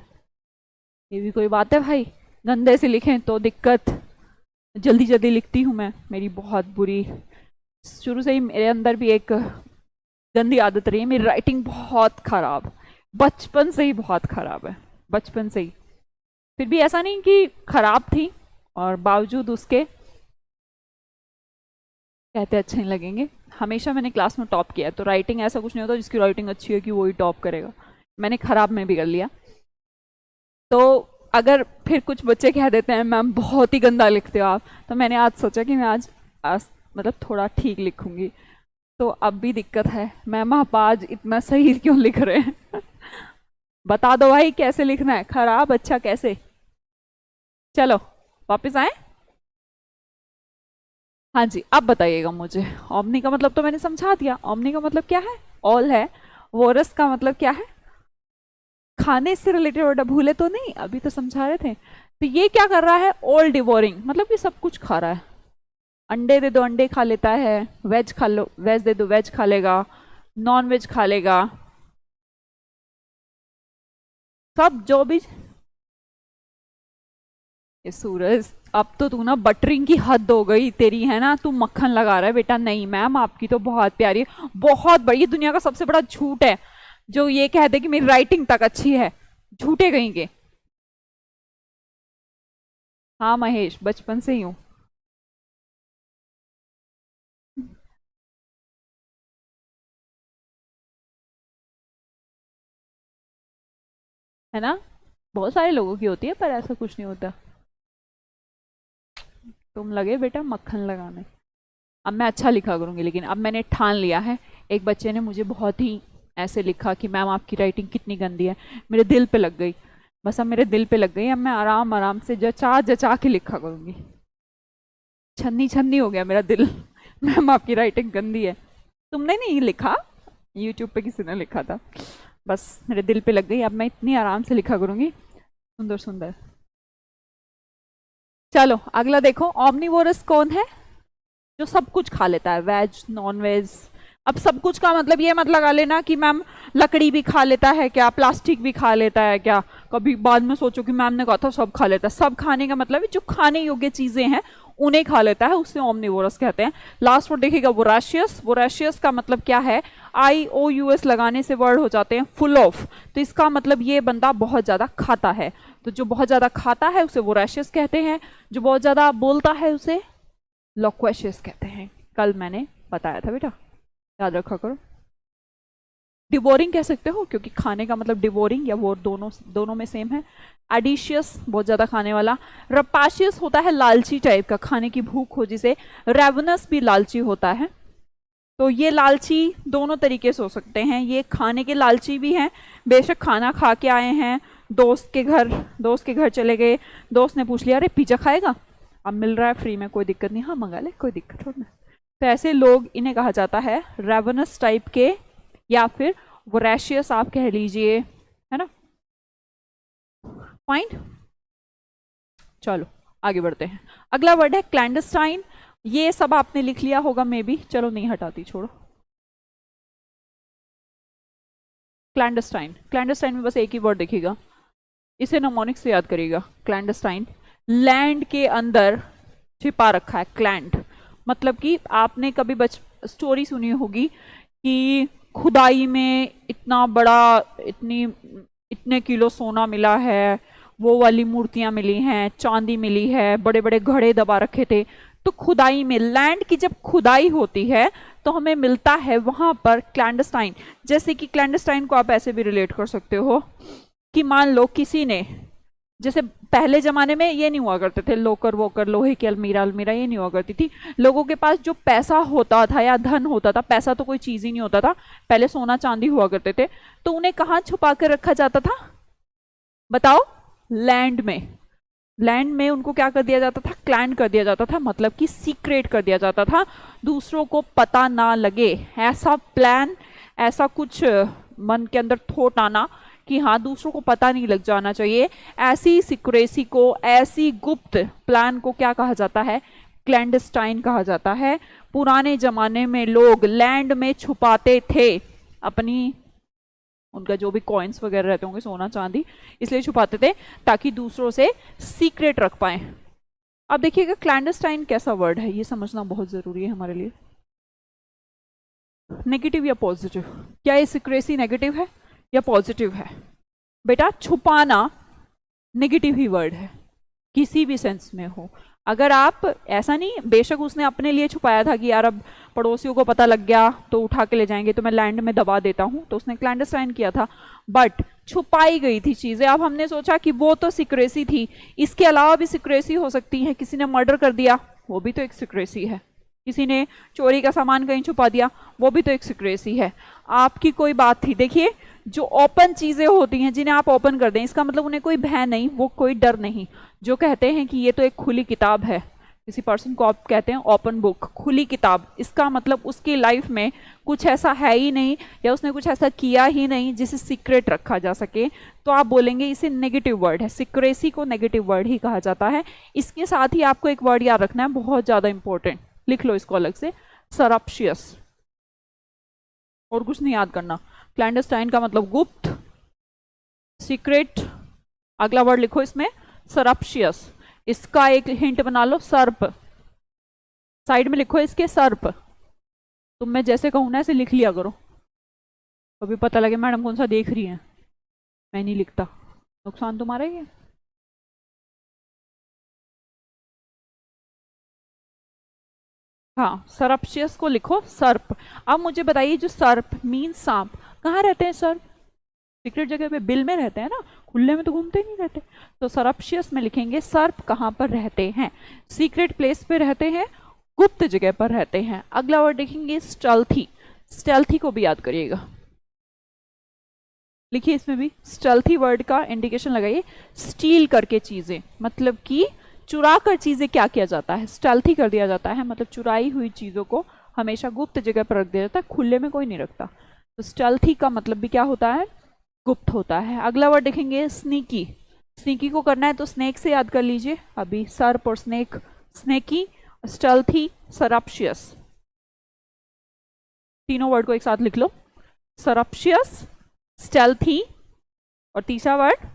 ये भी कोई बात है भाई? गंदे से लिखें तो दिक्कत, जल्दी जल्दी लिखती हूँ मैं, मेरी बहुत बुरी, शुरू से ही मेरे अंदर भी एक गंदी आदत रही है, मेरी राइटिंग बहुत खराब, बचपन से ही बहुत खराब है, बचपन से ही। फिर भी ऐसा नहीं कि खराब थी और बावजूद उसके कहते अच्छे नहीं लगेंगे, हमेशा मैंने क्लास में टॉप किया है। तो राइटिंग ऐसा कुछ नहीं होता जिसकी राइटिंग अच्छी है कि वो ही टॉप करेगा, मैंने खराब में भी कर लिया। तो अगर फिर कुछ बच्चे कह देते हैं मैम बहुत ही गंदा लिखते हो आप, तो मैंने आज सोचा कि मैं आज मतलब थोड़ा ठीक लिखूंगी। तो अब भी दिक्कत है, मैम आप आज इतना सही क्यों लिख रहे हैं? बता दो भाई कैसे लिखना है, खराब अच्छा कैसे? चलो वापस आए। हाँ जी, अब बताइएगा मुझे, ओमनी का मतलब तो मैंने समझा दिया। ओमनी का मतलब क्या है? ऑल है। वोरस का मतलब क्या है? खाने से रिलेटेड वर्ड, भूले तो नहीं, अभी तो समझा रहे थे। तो ये क्या कर रहा है? ऑल डिवोरिंग, मतलब कि सब कुछ खा रहा है। अंडे दे दो अंडे खा लेता है, वेज खा लो वेज दे दो वेज खा लेगा, नॉन वेज खा लेगा, सब जो भी। ये सूरज, अब तो तू ना बटरिंग की हद हो गई तेरी, है ना? तू मक्खन लगा रहा है बेटा। नहीं मैम आपकी तो बहुत प्यारी, बहुत बड़ी, दुनिया का सबसे बड़ा झूठ है जो ये कहते कि मेरी राइटिंग तक अच्छी है, झूठे कहीं के। हाँ महेश, बचपन से ही हूँ। है ना, बहुत सारे लोगों की होती है, पर ऐसा कुछ नहीं होता। तुम लगे बेटा मक्खन लगाने। अब मैं अच्छा लिखा करूंगी, लेकिन अब मैंने ठान लिया है। एक बच्चे ने मुझे बहुत ही ऐसे लिखा कि मैम आपकी राइटिंग कितनी गंदी है, मेरे दिल पे लग गई। बस अब मेरे दिल पे लग गई, अब मैं आराम आराम से जचा जचा के लिखा करूंगी। छन्नी छन्नी हो गया मेरा दिल। मैम आपकी राइटिंग गंदी है। तुमने नहीं लिखा, यूट्यूब पे किसी ने लिखा था, बस मेरे दिल पे लग गई। अब मैं इतनी आराम से लिखा करूंगी, सुंदर सुंदर। चलो अगला देखो, ऑमनीवोरस कौन है? जो सब कुछ खा लेता है, वेज नॉन वेज। अब सब कुछ का मतलब ये मत लगा लेना कि मैम लकड़ी भी खा लेता है क्या, प्लास्टिक भी खा लेता है क्या, कभी बाद में सोचो कि मैम ने कहा था सब खा लेता है। सब खाने का मतलब है जो खाने योग्य चीजें हैं उन्हें खा लेता है, उससे ओमनिवोरस कहते हैं। लास्ट वर्ड देखिएगा वोराशियस। वोराशियस का मतलब क्या है? IOUS लगाने से वर्ड हो जाते हैं फुल ऑफ। तो इसका मतलब ये बंदा बहुत ज्यादा खाता है। तो जो बहुत ज्यादा खाता है उसे वोराशियस कहते हैं, जो बहुत ज्यादा बोलता है उसे लोक्वेशियस कहते हैं। कल मैंने बताया था बेटा, याद रखा करो। डिवोरिंग कह सकते हो क्योंकि खाने का मतलब डिवोरिंग या वो दोनों में सेम है। एडिशियस बहुत ज्यादा खाने वाला। रपाशियस होता है लालची टाइप का, खाने की भूख हो जिसे। रेवनस भी लालची होता है। तो ये लालची दोनों तरीके से हो सकते हैं, ये खाने के लालची भी हैं, बेशक खाना खा के आए हैं, दोस्त के घर चले गए, दोस्त ने पूछ लिया अरे पिज्जा खाएगा, अब मिल रहा है फ्री में, कोई दिक्कत नहीं, हाँ मंगा ले, कोई दिक्कत थोड़ा ना। तो ऐसे लोग, इन्हें कहा जाता है रेवनस टाइप के या फिर वोरेशियस आप कह लीजिए, है ना। फाइन, चलो आगे बढ़ते हैं। अगला वर्ड है क्लैंडस्टाइन। ये सब आपने लिख लिया होगा मे बी, चलो नहीं हटाती, छोड़ो। क्लैंडस्टाइन, क्लैंडस्टाइन में बस एक ही वर्ड दिखेगा, इसे नमोनिक से याद करिएगा। क्लैंडस्टाइन, लैंड के अंदर छिपा रखा है। क्लैंड मतलब कि आपने कभी स्टोरी सुनी होगी कि खुदाई में इतना बड़ा, इतने किलो सोना मिला है, वो वाली मूर्तियां मिली हैं, चांदी मिली है, बड़े बड़े घड़े दबा रखे थे। तो खुदाई में, लैंड की जब खुदाई होती है तो हमें मिलता है वहां पर क्लैंडस्टाइन। जैसे कि क्लैंडस्टाइन को आप ऐसे भी रिलेट कर सकते हो कि मान लो किसी ने, जैसे पहले जमाने में ये नहीं हुआ करते थे लोकर वोकर, लोहे की अलमीरा अलमीरा ये नहीं हुआ करती थी। लोगों के पास जो पैसा होता था या धन होता था, पैसा तो कोई चीज ही नहीं होता था, पहले सोना चांदी हुआ करते थे, तो उन्हें कहाँ छुपा कर रखा जाता था बताओ? लैंड में। लैंड में उनको क्या कर दिया जाता था? क्लैंड कर दिया जाता था, मतलब कि सीक्रेट कर दिया जाता था, दूसरों को पता ना लगे। ऐसा प्लान, ऐसा कुछ मन के अंदर थॉट आना कि हाँ दूसरों को पता नहीं लग जाना चाहिए, ऐसी सिक्रेसी को, ऐसी गुप्त प्लान को क्या कहा जाता है? क्लैंडस्टाइन कहा जाता है। पुराने जमाने में लोग लैंड में छुपाते थे अपनी, उनका जो भी कॉइन्स वगैरह रहते होंगे, सोना चांदी, इसलिए छुपाते थे ताकि दूसरों से सीक्रेट रख पाए। अब देखिएगा क्लैंडस्टाइन कैसा वर्ड है, ये समझना बहुत जरूरी है हमारे लिए। नेगेटिव या पॉजिटिव? क्या ये सिक्रेसी नेगेटिव है या पॉजिटिव है? बेटा छुपाना नेगेटिव ही वर्ड है, किसी भी सेंस में हो। अगर आप, ऐसा नहीं, बेशक उसने अपने लिए छुपाया था कि यार अब पड़ोसियों को पता लग गया तो उठा के ले जाएंगे तो मैं लैंड में दबा देता हूं, तो उसने क्लैंडस्टाइन किया था, बट छुपाई गई थी चीजें। अब हमने सोचा कि वो तो सिक्रेसी थी, इसके अलावा भी सिक्रेसी हो सकती है। किसी ने मर्डर कर दिया, वो भी तो एक सिक्रेसी है। किसी ने चोरी का सामान कहीं छुपा दिया, वो भी तो एक सिक्रेसी है। आपकी कोई बात थी, देखिए जो ओपन चीजें होती हैं जिन्हें आप ओपन कर दें, इसका मतलब उन्हें कोई भय नहीं, वो कोई डर नहीं। जो कहते हैं कि ये तो एक खुली किताब है, किसी पर्सन को आप कहते हैं ओपन बुक, खुली किताब, इसका मतलब उसकी लाइफ में कुछ ऐसा है ही नहीं या उसने कुछ ऐसा किया ही नहीं जिसे सीक्रेट रखा जा सके, तो आप बोलेंगे इसे नेगेटिव वर्ड है। सिक्रेसी को नेगेटिव वर्ड ही कहा जाता है। इसके साथ ही आपको एक वर्ड याद रखना है, बहुत ज्यादा इंपॉर्टेंट, लिख लो इसको अलग से, सरप्शियस। और कुछ नहीं याद करना। क्लैंडस्टाइन का मतलब गुप्त, सीक्रेट। अगला वर्ड लिखो इसमें सरप्शियस। इसका एक हिंट बना लो, सर्प। साइड में लिखो इसके सर्प। तुम मैं जैसे कहूं ना ऐसे लिख लिया करो, कभी पता लगे मैडम कौन सा देख रही है, मैं नहीं लिखता, नुकसान तुम्हारा ही है। हाँ, सरप्शियस को लिखो सर्प। अब मुझे बताइए, जो सर्प मीन सांप, कहाँ रहते हैं सर्प? सीक्रेट जगह पे, बिल में रहते हैं ना, खुले में तो घूमते ही नहीं रहते। तो सरप्शियस में लिखेंगे सर्प कहाँ पर रहते हैं? सीक्रेट प्लेस पे रहते हैं, गुप्त जगह पर रहते हैं। अगला वर्ड देखेंगे स्टेल्थी। स्टेल्थी को भी याद करिएगा, लिखिए इसमें भी स्टेल्थी वर्ड का इंडिकेशन लगाइए। स्टील करके चीजें, मतलब कि चुरा कर चीजें क्या किया जाता है? स्टेल्थी कर दिया जाता है, मतलब चुराई हुई चीजों को हमेशा गुप्त जगह पर रख दिया जाता है, खुले में कोई नहीं रखता। तो स्टेल्थी का मतलब भी क्या होता है? गुप्त होता है। अगला वर्ड देखेंगे स्नीकी। स्नीकी को करना है तो स्नेक से याद कर लीजिए, अभी सर्प और स्नेक, स्नेकी, स्टेल्थी, सरप्शियस, तीनों वर्ड को एक साथ लिख लो, सरप्शियस, स्टेल्थी और तीसरा वर्ड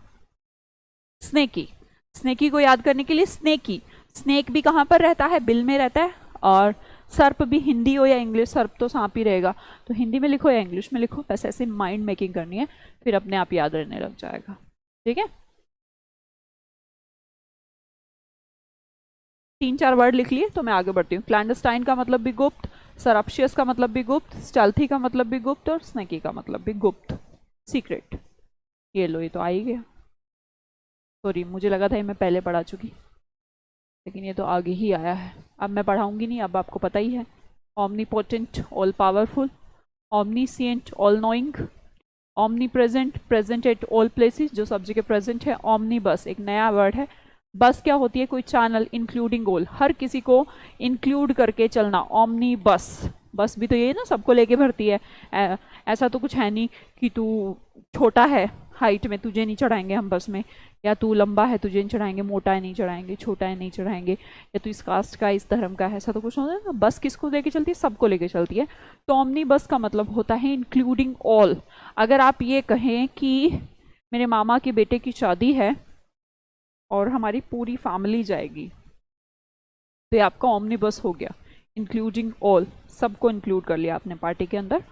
स्नेकी। स्नेकी को याद करने के लिए स्नेकी, स्नेक भी कहां पर रहता है? बिल में रहता है। और सर्प भी, हिंदी हो या इंग्लिश, सर्प तो सांप ही रहेगा, तो हिंदी में लिखो या इंग्लिश में लिखो, बस ऐसे माइंड मेकिंग करनी है, फिर अपने आप याद रहने लग जाएगा। ठीक है, 3-4 वर्ड लिख लिए तो मैं आगे बढ़ती हूँ। क्लैंडस्टाइन का मतलब भी गुप्त, सरप्शियस का मतलब भी गुप्त, स्टेल्थी का मतलब भी गुप्त और स्नेकी का मतलब भी गुप्त, सीक्रेट। ये लो, ये तो आ ही गया, सॉरी मुझे लगा था ये मैं पहले पढ़ा चुकी, लेकिन ये तो आगे ही आया है। अब मैं पढ़ाऊंगी नहीं, अब आपको पता ही है। Omnipotent, all powerful, omniscient, all knowing, omnipresent, present at all places, जो सब जगह प्रेजेंट है। ऑमनी बस एक नया वर्ड है। बस क्या होती है? कोई चैनल, इंक्लूडिंग ऑल, हर किसी को इंक्लूड करके चलना, ऑमनी बस। बस भी तो ये ना सबको लेके भरती है। ऐसा तो कुछ है नहीं कि तू छोटा है हाइट में, तुझे नहीं चढ़ाएंगे हम बस में, या तू लंबा है तुझे नहीं चढ़ाएंगे, मोटा है नहीं चढ़ाएंगे, छोटा है नहीं चढ़ाएंगे, या तू इस कास्ट का इस धर्म का है, ऐसा तो कुछ होता है ना। बस किसको लेके चलती है? सबको लेके चलती है। तो ओमनी बस का मतलब होता है इंक्लूडिंग ऑल। अगर आप ये कहें कि मेरे मामा के बेटे की शादी है और हमारी पूरी फैमिली जाएगी, तो ये आपका ओमनी बस हो गया, इंक्लूडिंग ऑल, सबको इंक्लूड कर लिया आपने पार्टी के अंदर,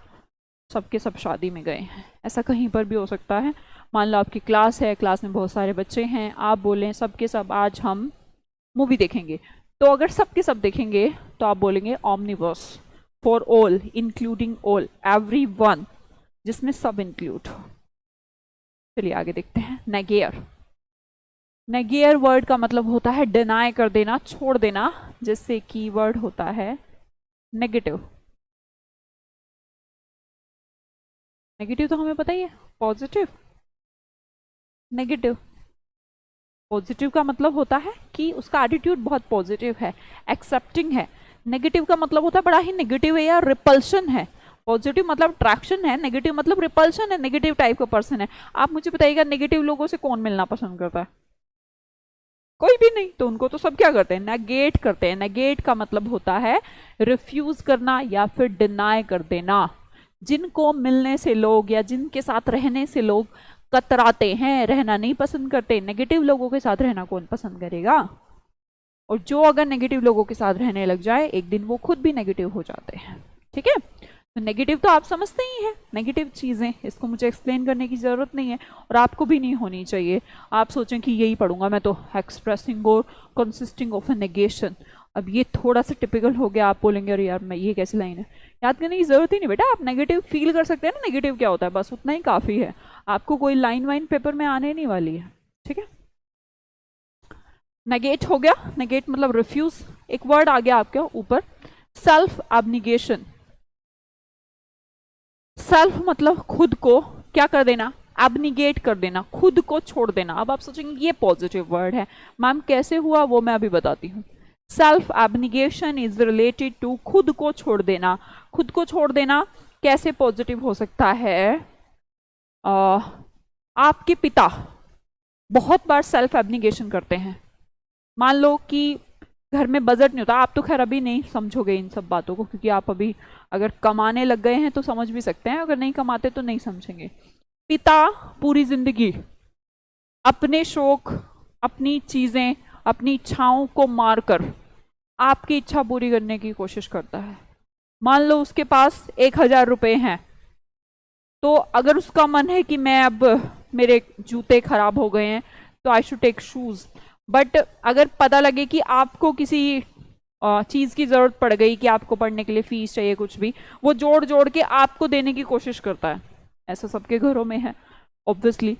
सबके सब शादी में गए हैं। ऐसा कहीं पर भी हो सकता है। मान लो आपकी क्लास है, क्लास में बहुत सारे बच्चे हैं, आप बोलें सबके सब आज हम मूवी देखेंगे, तो अगर सबके सब देखेंगे तो आप बोलेंगे omnibus, for all, including all, everyone, जिसमें सब इंक्लूड हो। चलिए आगे देखते हैं। नेगियर। नेगियर वर्ड का मतलब होता है डिनाई कर देना, छोड़ देना, जैसे कि वर्ड होता है नेगेटिव। नेगेटिव तो हमें पता ही है, पॉजिटिव, नेगेटिव। पॉजिटिव का मतलब होता है कि उसका एटीट्यूड बहुत पॉजिटिव है, एक्सेप्टिंग है। नेगेटिव का मतलब होता है बड़ा ही नेगेटिव है या रिपल्शन है। पॉजिटिव मतलब अट्रैक्शन है, नेगेटिव मतलब रिपल्शन है, नेगेटिव टाइप का पर्सन है। आप मुझे बताइएगा नेगेटिव लोगों से कौन मिलना पसंद करता है? कोई भी नहीं। तो उनको तो सब क्या करते हैं? नेगेट करते हैं। नेगेट का मतलब होता है रिफ्यूज करना या फिर डिनाई कर देना। जिनको मिलने से लोग या जिनके साथ रहने से लोग कतराते हैं, रहना नहीं पसंद करते, नेगेटिव लोगों के साथ रहना कौन पसंद करेगा? और जो अगर नेगेटिव लोगों के साथ रहने लग जाए, एक दिन वो खुद भी नेगेटिव हो जाते हैं। ठीक है, तो नेगेटिव तो आप समझते ही हैं, नेगेटिव चीज़ें, इसको मुझे एक्सप्लेन करने की ज़रूरत नहीं है और आपको भी नहीं होनी चाहिए। आप सोचें कि यही पढ़ूंगा मैं तो, एक्सप्रेसिंग और कंसिस्टिंग ऑफ अ नेगेशन। अब ये थोड़ा सा टिपिकल हो गया, आप बोलेंगे अरे यार मैं ये कैसी लाइन है, याद करने की ज़रूरत ही नहीं बेटा। आप नेगेटिव फील कर सकते हैं ना, नेगेटिव क्या होता है, बस उतना ही काफ़ी है। आपको कोई लाइन वाइन पेपर में आने नहीं वाली है। ठीक है, नेगेट हो गया। नेगेट मतलब रिफ्यूज। एक वर्ड आ गया आपके ऊपर, सेल्फ एब्निगेशन। सेल्फ मतलब खुद को क्या कर देना? एब्निगेट कर देना, खुद को छोड़ देना। अब आप सोचेंगे ये पॉजिटिव वर्ड है मैम, कैसे हुआ वो मैं अभी बताती हूँ। सेल्फ एब्निगेशन इज रिलेटेड टू खुद को छोड़ देना। खुद को छोड़ देना कैसे पॉजिटिव हो सकता है? आपके पिता बहुत बार सेल्फ एब्निगेशन करते हैं। मान लो कि घर में बजट नहीं होता, आप तो खैर अभी नहीं समझोगे इन सब बातों को, क्योंकि आप अभी अगर कमाने लग गए हैं तो समझ भी सकते हैं, अगर नहीं कमाते तो नहीं समझेंगे। पिता पूरी जिंदगी अपने शौक, अपनी चीजें, अपनी इच्छाओं को मारकर आपकी इच्छा पूरी करने की कोशिश करता है। मान लो उसके पास 1,000 रुपए हैं, तो अगर उसका मन है कि मैं अब, मेरे जूते खराब हो गए हैं तो I should take shoes, but अगर पता लगे कि आपको किसी चीज़ की ज़रूरत पड़ गई, कि आपको पढ़ने के लिए फीस चाहिए, कुछ भी, वो जोड़ जोड़ के आपको देने की कोशिश करता है। ऐसा सबके घरों में है ऑब्वियसली,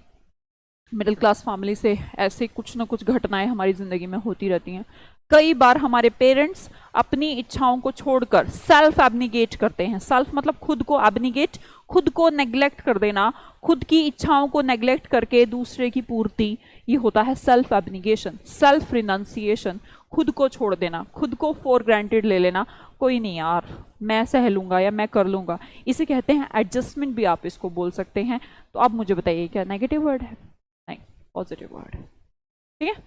मिडिल क्लास फैमिली से ऐसे कुछ ना कुछ घटनाएं हमारी ज़िंदगी में होती रहती हैं। कई बार हमारे पेरेंट्स अपनी इच्छाओं को छोड़कर सेल्फ एब्निगेट करते हैं। सेल्फ मतलब खुद को, एब्निगेट खुद को नेग्लेक्ट कर देना, खुद की इच्छाओं को नेग्लेक्ट करके दूसरे की पूर्ति, ये होता है सेल्फ एब्निगेशन। सेल्फ रिनंसिएशन, खुद को छोड़ देना, खुद को फॉर ग्रांटेड ले लेना, कोई नहीं यार मैं सह लूंगा या मैं कर लूंगा, इसे कहते हैं एडजस्टमेंट भी आप इसको बोल सकते हैं। तो आप मुझे बताइए क्या नेगेटिव वर्ड है? नहीं, पॉजिटिव वर्ड है। ठीक है,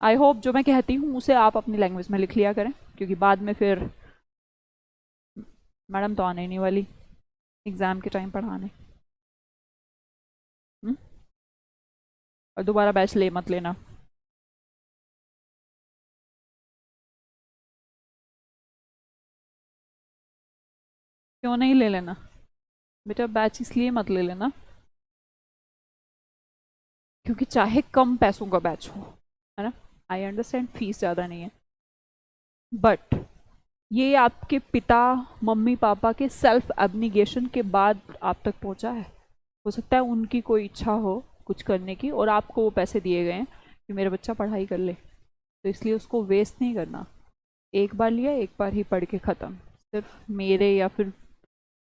आई होप जो मैं कहती हूँ उसे आप अपनी लैंग्वेज में लिख लिया करें, क्योंकि बाद में फिर मैडम तो आने नहीं वाली एग्जाम के टाइम पढ़ाने। और दोबारा बैच ले मत लेना। क्यों नहीं ले लेना बेटा बैच? इसलिए मत ले लेना क्योंकि चाहे कम पैसों का बैच हो, है ना, आई अंडरस्टैंड फीस ज़्यादा नहीं है, बट ये आपके पिता मम्मी पापा के सेल्फ एब्निगेशन के बाद आप तक पहुंचा है। हो सकता है उनकी कोई इच्छा हो कुछ करने की और आपको वो पैसे दिए गए हैं कि मेरा बच्चा पढ़ाई कर ले, तो इसलिए उसको वेस्ट नहीं करना। एक बार लिया, एक बार ही पढ़ के ख़त्म। सिर्फ मेरे या फिर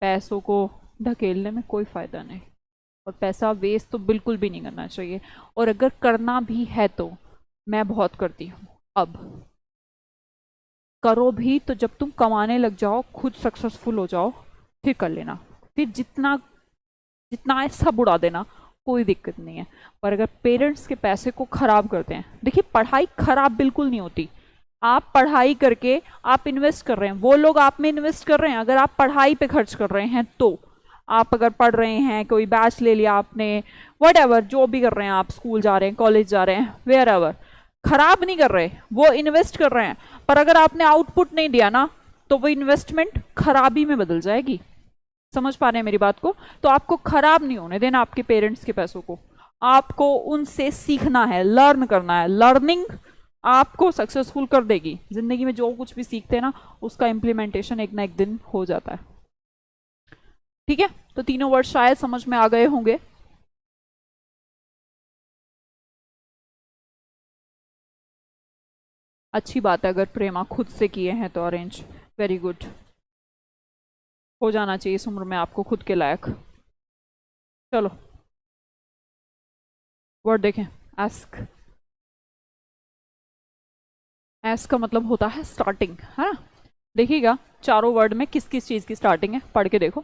पैसों को ढकेलने में कोई फ़ायदा नहीं, और पैसा वेस्ट तो बिल्कुल भी नहीं करना चाहिए। और अगर करना भी है तो मैं बहुत करती हूँ। अब करो भी तो जब तुम कमाने लग जाओ, खुद सक्सेसफुल हो जाओ, फिर कर लेना। फिर जितना जितना है सब उड़ा देना, कोई दिक्कत नहीं है। पर अगर पेरेंट्स के पैसे को खराब करते हैं, देखिए पढ़ाई खराब बिल्कुल नहीं होती। आप पढ़ाई करके आप इन्वेस्ट कर रहे हैं, वो लोग आप में इन्वेस्ट कर रहे हैं। अगर आप पढ़ाई पे खर्च कर रहे हैं तो आप अगर पढ़ रहे हैं, कोई बैच ले लिया आपने, वट जो भी कर रहे हैं आप, स्कूल जा रहे हैं, कॉलेज जा रहे हैं, वेयर एवर, खराब नहीं कर रहे, वो इन्वेस्ट कर रहे हैं। पर अगर आपने आउटपुट नहीं दिया ना, तो वो इन्वेस्टमेंट खराबी में बदल जाएगी। समझ पा रहे हैं मेरी बात को? तो आपको खराब नहीं होने देना आपके पेरेंट्स के पैसों को। आपको उनसे सीखना है, लर्न करना है। लर्निंग आपको सक्सेसफुल कर देगी। जिंदगी में जो कुछ भी सीखते हैं ना, उसका इम्प्लीमेंटेशन एक ना एक दिन हो जाता है। ठीक है, तो तीनों वर्ड शायद समझ में आ गए होंगे। अच्छी बात है, अगर प्रेमा खुद से किए हैं तो अरेंज, वेरी गुड। हो जाना चाहिए इस उम्र में आपको खुद के लायक। चलो वर्ड देखें। आस्क, एस्क का मतलब होता है स्टार्टिंग, है ना? देखिएगा चारों वर्ड में किस किस चीज की स्टार्टिंग है, पढ़ के देखो।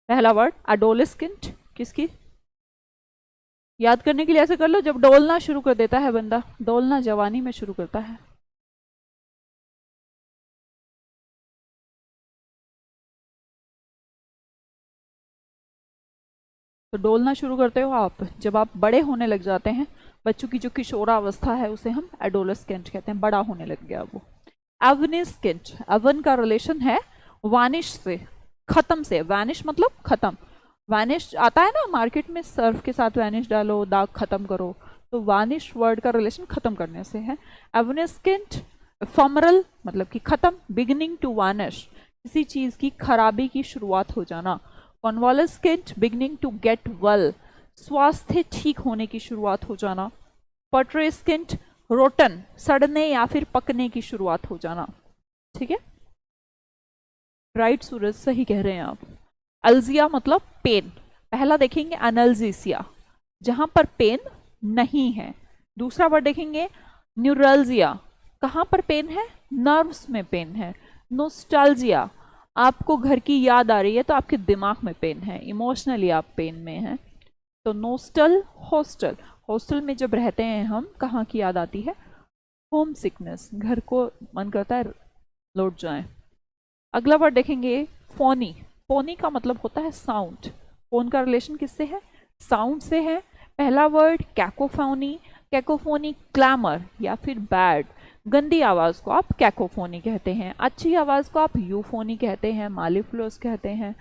पहला वर्ड एडोलेस्केंट, किसकी? याद करने के लिए ऐसे कर लो, जब डोलना शुरू कर देता है बंदा, डोलना जवानी में शुरू करता है। तो डोलना शुरू करते हो आप जब आप बड़े होने लग जाते हैं। बच्चों की जो किशोरावस्था है उसे हम एडोलेस्केंट कहते हैं, बड़ा होने लग गया वो। एवनिस्केंट, एवन का रिलेशन है वानिश से, खत्म से। वैनिश मतलब खत्म। वैनिश आता है ना मार्केट में, सर्फ के साथ वैनिश डालो, दाग खत्म करो। तो वानिश वर्ड का रिलेशन खत्म करने से है। एवनिस्केंट फॉर्मरल मतलब कि खत्म। बिगिनिंग टू वानिश, किसी चीज की खराबी की शुरुआत हो जाना। कॉन्वालेस्केंट बिगिनिंग टू गेट वेल, स्वास्थ्य ठीक होने की शुरुआत हो जाना। पट्रेस्केंट रोटन, सड़ने या फिर पकने की शुरुआत हो जाना। ठीक है, राइट सूरज, सही कह रहे हैं आप। अल्जिया मतलब पेन। पहला देखेंगे एनल्जीसिया, जहां पर पेन नहीं है। दूसरा वर्ड देखेंगे न्यूरल्जिया, कहां पर पेन है? नर्व्स में पेन है। नोस्टैल्जिया, आपको घर की याद आ रही है तो आपके दिमाग में पेन है, इमोशनली आप पेन में हैं। तो नोस्टल हॉस्टल, हॉस्टल में जब रहते हैं हम, कहाँ की याद आती है? होम सिकनेस, घर को मन करता है लौट जाएं। अगला वर्ड देखेंगे फोनी। फोनी का मतलब होता है साउंड। फोन का रिलेशन किससे है? साउंड से है। पहला वर्ड कैकोफोनी, कैकोफोनी क्लैमर या फिर बैड। गंदी आवाज को आप कैकोफोनी कहते हैं, अच्छी आवाज को आप यूफोनी कहते हैं, मालिफ्लोस कहते हैं।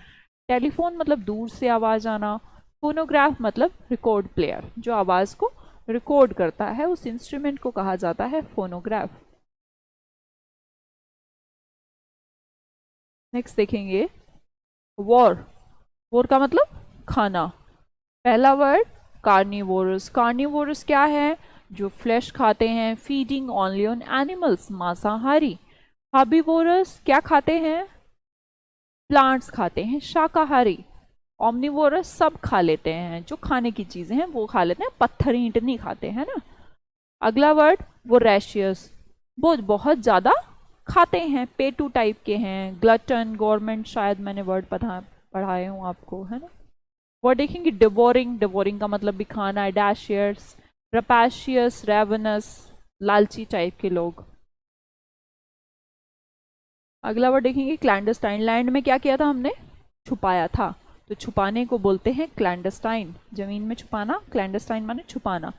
टेलीफोन मतलब दूर से आवाज आना। फोनोग्राफ मतलब रिकॉर्ड प्लेयर, जो आवाज को रिकॉर्ड करता है, उस इंस्ट्रूमेंट को कहा जाता है फोनोग्राफ। नेक्स्ट देखेंगे वॉर। वॉर का मतलब खाना। पहला वर्ड कार्निवोरस। कार्निवोरस क्या है? जो फ्लैश खाते हैं, फीडिंग ओनली ऑन एनिमल्स, मांसाहारी। हर्बीवोरस क्या खाते हैं? प्लांट्स खाते हैं, शाकाहारी। ओमनिवोरस सब खा लेते हैं, जो खाने की चीजें हैं वो खा लेते हैं, पत्थर ईंट नहीं खाते हैं ना। अगला वर्ड वोरेशियस, वो बहुत ज्यादा खाते हैं, पेटू टाइप के हैं। ग्लटन, गवर्नमेंट, शायद मैंने वर्ड पढ़ाए हूँ आपको, है ना। वर्ड देखेंगे डिवोरिंग। डिवोरिंग का मतलब भी खाना है। डैशियर्स, रपैशियस, रेवनस, लालची टाइप के लोग। अगला वर्ड देखेंगे क्लैंडस्टाइन। लैंड में क्या किया था हमने? छुपाया था, तो छुपाने को बोलते हैं क्लैंडस्टाइन। जमीन में छुपाना, क्लैंडस्टाइन माने छुपाना।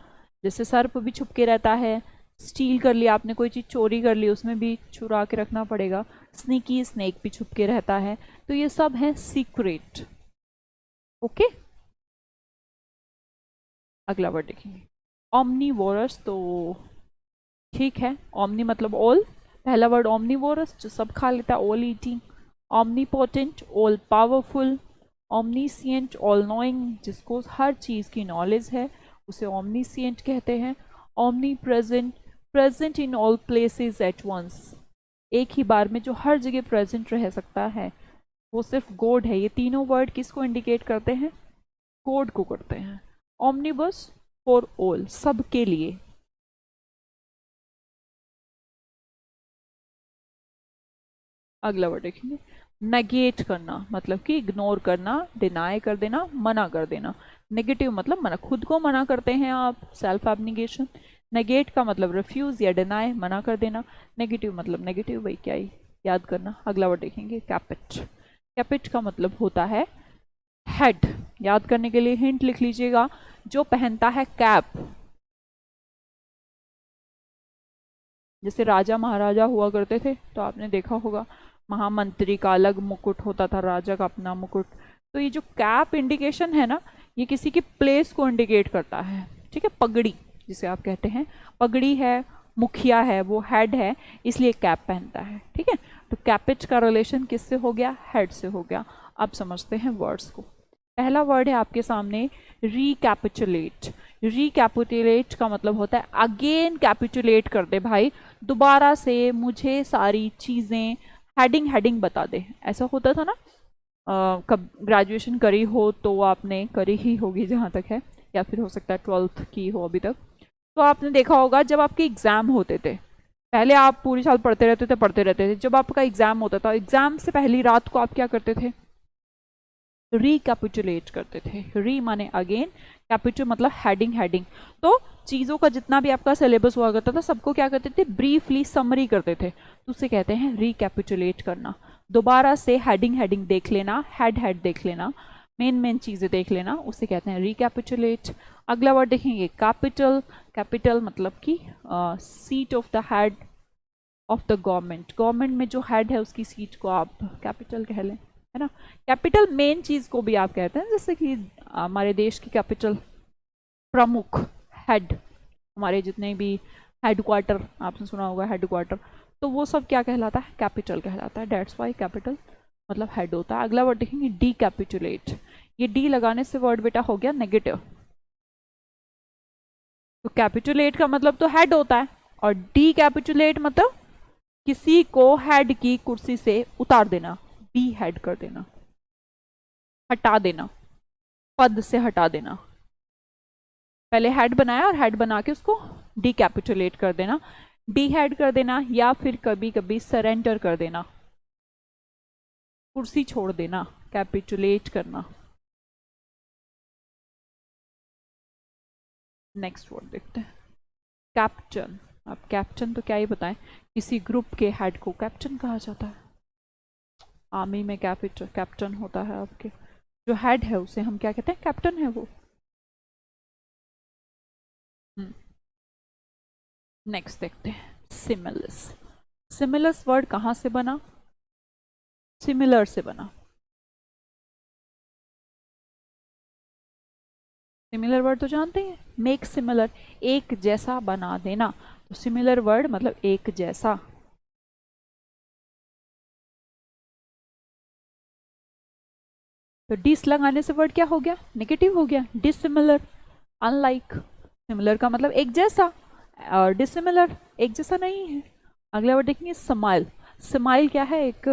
जैसे सर्प भी छुप के रहता है। स्टील कर लिया आपने, कोई चीज चोरी कर ली, उसमें भी छुरा के रखना पड़ेगा। स्नीकी, स्नेक भी छुप के रहता है। तो ये सब है सीक्रेट। ओके, अगला वर्ड देखेंगे ओमनीवोरस। तो ठीक है, ओमनी मतलब ऑल। पहला वर्ड ओमनीवोरस, जो सब खा लेता है, all eating. Omnipotent, all powerful. Omniscient, all knowing, जिसको हर चीज की नॉलेज है, उसे ओमनीसियंट कहते हैं। Omnipresent, present in all places at once, एक ही बार में जो हर जगह प्रेजेंट रह सकता है, वो सिर्फ गॉड है। ये तीनों वर्ड किसको इंडिकेट करते हैं? गॉड को करते हैं। ओमनीबस फॉर ऑल, सबके लिए। अगला वर्ड देखेंगे नेगेट करना, मतलब कि इग्नोर करना, डिनाई कर देना, मना कर देना। नेगेटिव मतलब मना, खुद को मना करते हैं आप, सेल्फ एब्निगेशन। नेगेट का मतलब रिफ्यूज या डिनाई, मना कर देना। नेगेटिव मतलब नेगेटिव, भाई क्या ही याद करना। अगला वर्ड देखेंगे कैपिट। कैपिट का मतलब होता है हेड। याद करने के लिए हिंट लिख लीजिएगा, जो पहनता है कैप, जैसे राजा महाराजा हुआ करते थे तो आपने देखा होगा, महामंत्री का अलग मुकुट होता था, राजा का अपना मुकुट। तो ये जो कैप इंडिकेशन है ना, ये किसी की प्लेस को इंडिकेट करता है, ठीक है। पगड़ी जिसे आप कहते हैं, पगड़ी है, मुखिया है, वो हेड है, इसलिए कैप पहनता है, ठीक है। तो कैपिट का रिलेशन किससे हो गया, हेड से हो गया। अब समझते हैं वर्ड्स को। पहला वर्ड है आपके सामने रिकैपिचुलेट। रिकैपिचुलेट का मतलब होता है अगेन कैपिचुलेट कर दे भाई, दोबारा से मुझे सारी चीज़ें हेडिंग बता दे। ऐसा होता था ना, कब ग्रेजुएशन करी हो तो आपने, करी ही होगी जहाँ तक है, या फिर हो सकता है 12th की हो अभी तक, तो आपने देखा होगा जब आपके एग्ज़ाम होते थे, पहले आप पूरी साल पढ़ते रहते थे, जब आपका एग्ज़ाम होता था, एग्ज़ाम से पहली रात को आप क्या करते थे, रिकैपिचुलेट करते थे। री माने अगेन, कैपिचुल मतलब हेडिंग। तो चीज़ों का जितना भी आपका सिलेबस हुआ करता था, सबको क्या करते थे, ब्रीफली समरी करते थे, तो उसे कहते हैं रिकैपिचुलेट करना। दोबारा से हेडिंग देख लेना, हेड देख लेना, मेन चीज़ें देख लेना, उसे कहते हैं रिकैपिचुलेट। अगला वर्ड देखेंगे कैपिटल। कैपिटल मतलब कि seat of the head of the government. Government में जो हेड है उसकी सीट को आप कैपिटल कह लें, है ना। कैपिटल मेन चीज को भी आप कहते हैं, जैसे कि हमारे देश की कैपिटल, प्रमुख, हेड, हमारे जितने भी हेडक्वार्टर, आपने सुना होगा हेडक्वार्टर, तो वो सब क्या कहलाता है, कैपिटल कहलाता है। डेट्स वाई कैपिटल मतलब हेड होता है। अगला वर्ड देखेंगे डी कैपिचुलेट। ये डी लगाने से वर्ड बेटा हो गया नेगेटिव। तो कैपिचुलेट का मतलब तो हेड होता है, और डी कैपिचुलेट मतलब किसी को हेड की कुर्सी से उतार देना, बी हेड कर देना, हटा देना, पद से हटा देना। पहले हेड बनाया और हेड बना के उसको डीकैपिचुलेट कर देना, डी हेड कर देना, या फिर कभी कभी सरेंडर कर देना, कुर्सी छोड़ देना, कैपिचुलेट करना। नेक्स्ट वर्ड देखते हैं कैप्टन। अब कैप्टन तो क्या ही बताएं, किसी ग्रुप के हेड को कैप्टन कहा जाता है। आर्मी में कैप्टन होता है, आपके जो हेड है उसे हम क्या कहते हैं, कैप्टन है वो। नेक्स्ट देखते हैं सिमिलस। सिमिलस वर्ड कहाँ से बना, सिमिलर से बना। सिमिलर वर्ड तो जानते हैं, मेक सिमिलर, एक जैसा बना देना। तो सिमिलर वर्ड मतलब एक जैसा। तो डिस लगाने से वर्ड क्या हो गया, नेगेटिव हो गया, डिसिमिलर, अनलाइक। सिमिलर का मतलब एक जैसा, और डिसिमिलर एक जैसा नहीं है। अगला वर्ड देखेंगे स्माइल। स्माइल क्या है, एक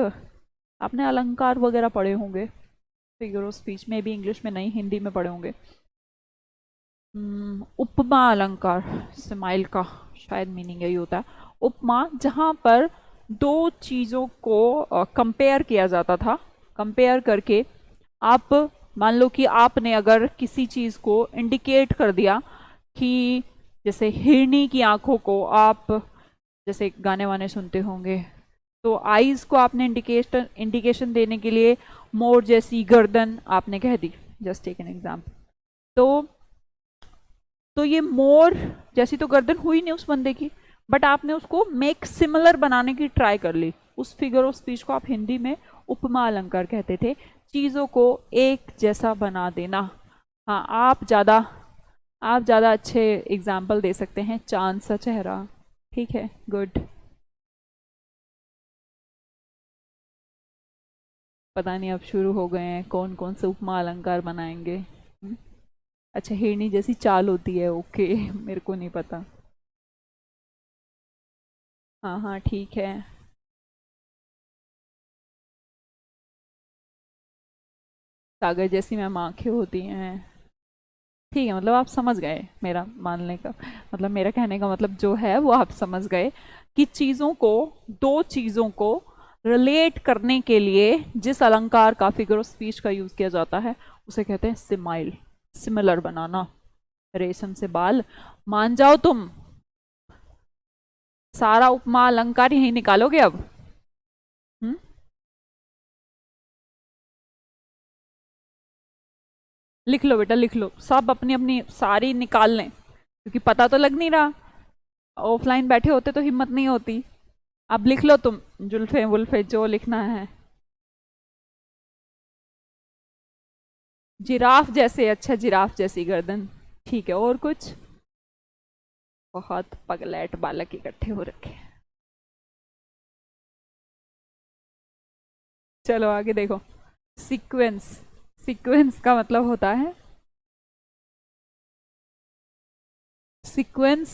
आपने अलंकार वगैरह पढ़े होंगे, फिगर ऑफ स्पीच में भी, इंग्लिश में नहीं हिंदी में पढ़े होंगे। उपमा अलंकार, स्माइल का शायद मीनिंग यही होता है। उपमा जहाँ पर दो चीज़ों को कंपेयर किया जाता था, कंपेयर करके आप मान लो कि आपने अगर किसी चीज़ को इंडिकेट कर दिया कि जैसे हिरनी की आंखों को आप, जैसे गाने वाने सुनते होंगे, तो आईज को आपने इंडिकेशन देने के लिए मोर जैसी गर्दन आपने कह दी, जस्ट टेक एन एग्जाम्पल। तो ये मोर जैसी तो गर्दन हुई नहीं उस बंदे की, बट आपने उसको मेक सिमिलर बनाने की ट्राई कर ली। उस फिगर ऑफ स्पीच को आप हिंदी में उपमा अलंकार कहते थे, चीज़ों को एक जैसा बना देना। हाँ, आप ज़्यादा अच्छे एग्जाम्पल दे सकते हैं, चांद सा चेहरा, ठीक है, गुड। पता नहीं अब शुरू हो गए हैं, कौन कौन से उपमा अलंकार बनाएंगे। अच्छा, हिरनी जैसी चाल होती है, ओके मेरे को नहीं पता। हाँ हाँ ठीक है। सागर जैसी मैम आंखें होती हैं, ठीक है, मतलब आप समझ गए मेरा मानने का मतलब, मेरा कहने का मतलब जो है वो आप समझ गए कि चीज़ों को, दो चीज़ों को रिलेट करने के लिए जिस अलंकार का फिगर ऑफ स्पीच का यूज किया जाता है उसे कहते हैं सिमाइल। सिमिलर बनाना, रेशम से बाल, मान जाओ तुम। सारा उपमा अलंकार यही निकालोगे अब। लिख लो बेटा, लिख लो, सब अपनी अपनी सारी निकाल लें, क्योंकि पता तो लग नहीं रहा। ऑफलाइन बैठे होते तो हिम्मत नहीं होती। अब लिख लो तुम, जुल्फे वुल्फे जो लिखना है। जिराफ जैसे, अच्छा जिराफ जैसी गर्दन, ठीक है। और कुछ? बहुत पगलैट बालक इकट्ठे हो रखे हैं। चलो आगे देखो। सीक्वेंस, सीक्वेंस का मतलब होता है, सीक्वेंस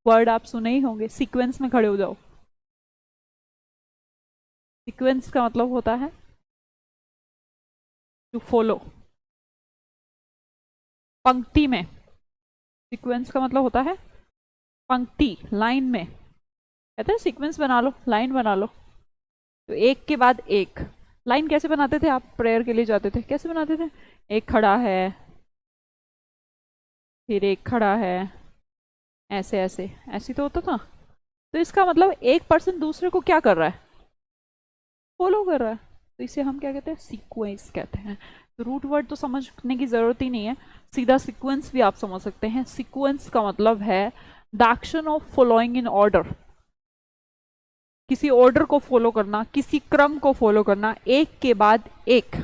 वर्ड आप सुने ही होंगे, सीक्वेंस में खड़े हो जाओ। सीक्वेंस का मतलब होता है टू फॉलो, पंक्ति में। सीक्वेंस का मतलब होता है पंक्ति, लाइन में। कहते हैं सीक्वेंस बना लो, लाइन बना लो। तो एक के बाद एक लाइन कैसे बनाते थे आप? प्रेयर के लिए जाते थे, कैसे बनाते थे? एक खड़ा है, फिर एक खड़ा है, ऐसे ऐसे ऐसे तो होता था। तो इसका मतलब एक पर्सन दूसरे को क्या कर रहा है? फॉलो कर रहा है। तो इसे हम क्या कहते हैं? सीक्वेंस कहते हैं। तो रूट वर्ड तो समझने की जरूरत ही नहीं है, सीधा सीक्वेंस भी आप समझ सकते हैं। सीक्वेंस का मतलब है the action of following in order, किसी ऑर्डर को फॉलो करना, किसी क्रम को फॉलो करना, एक के बाद एक,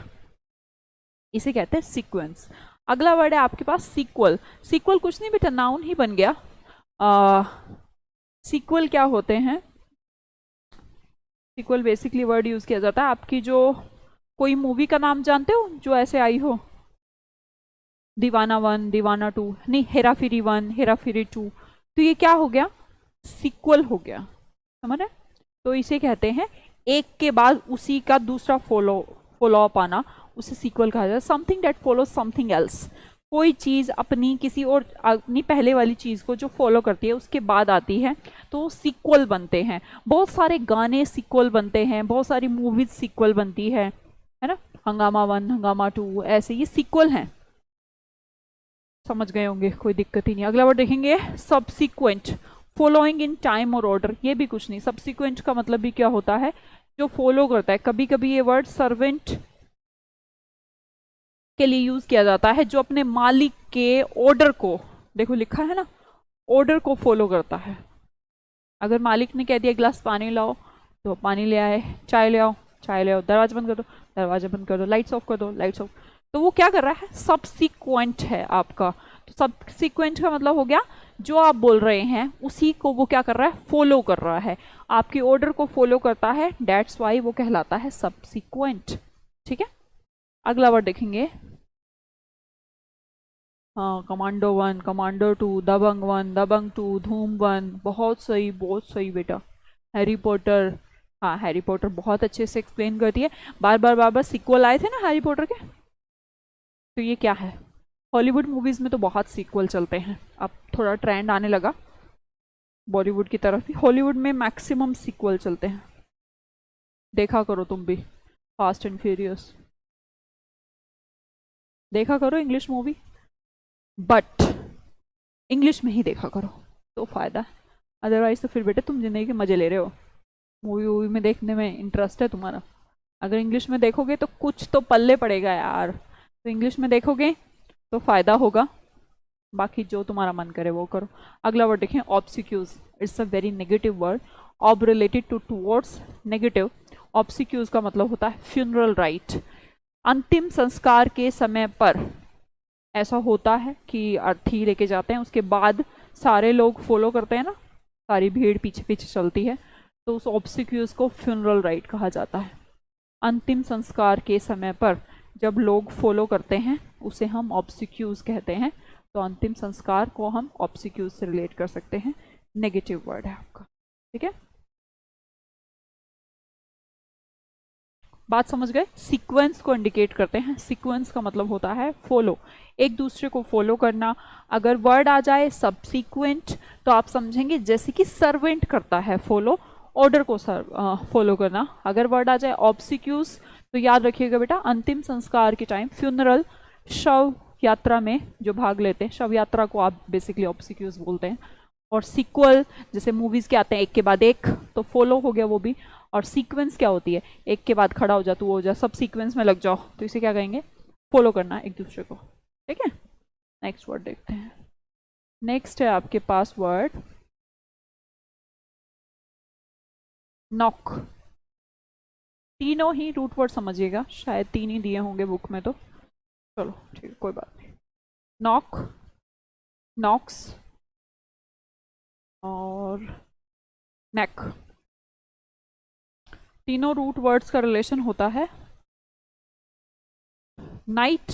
इसे कहते हैं सीक्वेंस। अगला वर्ड है आपके पास सीक्वल। सीक्वल कुछ नहीं बेटा, नाउन ही बन गया। सीक्वल क्या होते हैं? सीक्वल बेसिकली वर्ड यूज किया जाता है, आपकी जो कोई मूवी का नाम जानते हो जो ऐसे आई हो? दीवाना 1, दीवाना 2, नहीं, हेरा फेरी 1, हेरा फेरी 2, तो ये क्या हो गया? सीक्वल हो गया, समझ रहे? तो इसे कहते हैं एक के बाद उसी का दूसरा फॉलो अप आना, उसे सीक्वल कहा जाता है। Something that follow something else, कोई चीज अपनी किसी और, अपनी पहले वाली चीज को जो फॉलो करती है उसके बाद आती है, तो सीक्वल बनते हैं। बहुत सारे गाने सीक्वल बनते हैं, बहुत सारी मूवीज सीक्वल बनती है ना? हंगामा 1, हंगामा 2, ऐसे ये सीक्वल हैं। समझ गए होंगे, कोई दिक्कत ही नहीं। अगला वर्ड देखेंगे सबसीक्वेंट, फॉलोइंग इन टाइम और ऑर्डर। ये भी कुछ नहीं, सबसीक्वेंट का मतलब भी क्या होता है? जो फॉलो करता है। कभी कभी ये वर्ड सर्वेंट के लिए यूज किया जाता है, जो अपने मालिक के ऑर्डर को, देखो लिखा है ना, ऑर्डर को फॉलो करता है। अगर मालिक ने कह दिया गिलास पानी लाओ तो पानी ले आए, चाय ले आओ, चाय ले आओ, दरवाजा बंद कर दो, दरवाजा बंद कर दो, लाइट्स ऑफ कर दो, लाइट्स ऑफ। तो वो क्या कर रहा है? सबसीक्वेंट है आपका। तो सबसीक्वेंट का मतलब हो गया जो आप बोल रहे हैं उसी को वो क्या कर रहा है? फॉलो कर रहा है, आपके ऑर्डर को फॉलो करता है, दैट्स वाई वो कहलाता है सबसीक्वेंट। ठीक है, अगला वर्ड देखेंगे। हाँ, कमांडो 1, कमांडो 2, दबंग 1, दबंग 2, धूम 1, बहुत सही, बहुत सही बेटा। हैरी पॉटर, हाँ हैरी पॉटर बहुत अच्छे से एक्सप्लेन करती है। बार बार सीक्वल आए थे ना हैरी पॉटर के। तो ये क्या है? हॉलीवुड मूवीज में तो बहुत सीक्वल चलते हैं, अब थोड़ा ट्रेंड आने लगा बॉलीवुड की तरफ भी। हॉलीवुड में मैक्सिमम सीक्वल चलते हैं, देखा करो तुम भी फास्ट एंड फ्यूरियस, देखा करो इंग्लिश मूवी, बट इंग्लिश में ही देखा करो तो फायदा है। अदरवाइज तो फिर बेटे तुम जिंदगी के मजे ले रहे हो, मूवी वूवी में देखने में इंटरेस्ट है तुम्हारा, अगर इंग्लिश में देखोगे तो कुछ तो पल्ले पड़ेगा यार। तो इंग्लिश में देखोगे तो फायदा होगा, बाकी जो तुम्हारा मन करे वो करो। अगला वर्ड देखें, obsequious. It's a very negative word, ob related to towards negative. Obsequious का मतलब होता है फ्यूनरल राइट। अंतिम संस्कार के समय पर ऐसा होता है कि अर्थी लेके जाते हैं, उसके बाद सारे लोग फॉलो करते हैं ना, सारी भीड़ पीछे पीछे चलती है, तो उस ऑब्सिक्यूज को फ्यूनरल राइट कहा जाता है। अंतिम संस्कार के समय पर जब लोग फॉलो करते हैं उसे हम ऑब्सिक्यूज कहते हैं। तो अंतिम संस्कार को हम ऑब्सिक्यूज से रिलेट कर सकते हैं, नेगेटिव वर्ड है आपका। ठीक है, बात समझ गए? सीक्वेंस को इंडिकेट करते हैं, सीक्वेंस का मतलब होता है फॉलो, एक दूसरे को फॉलो करना। अगर वर्ड आ जाए सबसीक्वेंट तो आप समझेंगे जैसे कि सर्वेंट करता है फॉलो, ऑर्डर को फॉलो करना। अगर वर्ड आ जाए ऑब्सिक्यूज तो याद रखिएगा बेटा अंतिम संस्कार के टाइम, फ्यूनरल, शव यात्रा में जो भाग लेते हैं, शव यात्रा को आप बेसिकली ऑब्सिक्यूज बोलते हैं। और सीक्वल जैसे मूवीज के आते हैं एक के बाद एक, तो फॉलो हो गया वो भी। और सीक्वेंस क्या होती है, एक के बाद खड़ा हो जा, तू हो जा, सब सीक्वेंस में लग जाओ, तो इसे क्या कहेंगे, फॉलो करना एक दूसरे को। ठीक है, नेक्स्ट वर्ड देखते हैं। नेक्स्ट है आपके पास वर्ड नॉक। तीनों ही रूट वर्ड समझिएगा, शायद 3 ही दिए होंगे बुक में, तो चलो ठीक है कोई बात नहीं। नॉक, नॉक्स और नेक, तीनों रूट वर्ड्स का रिलेशन होता है नाइट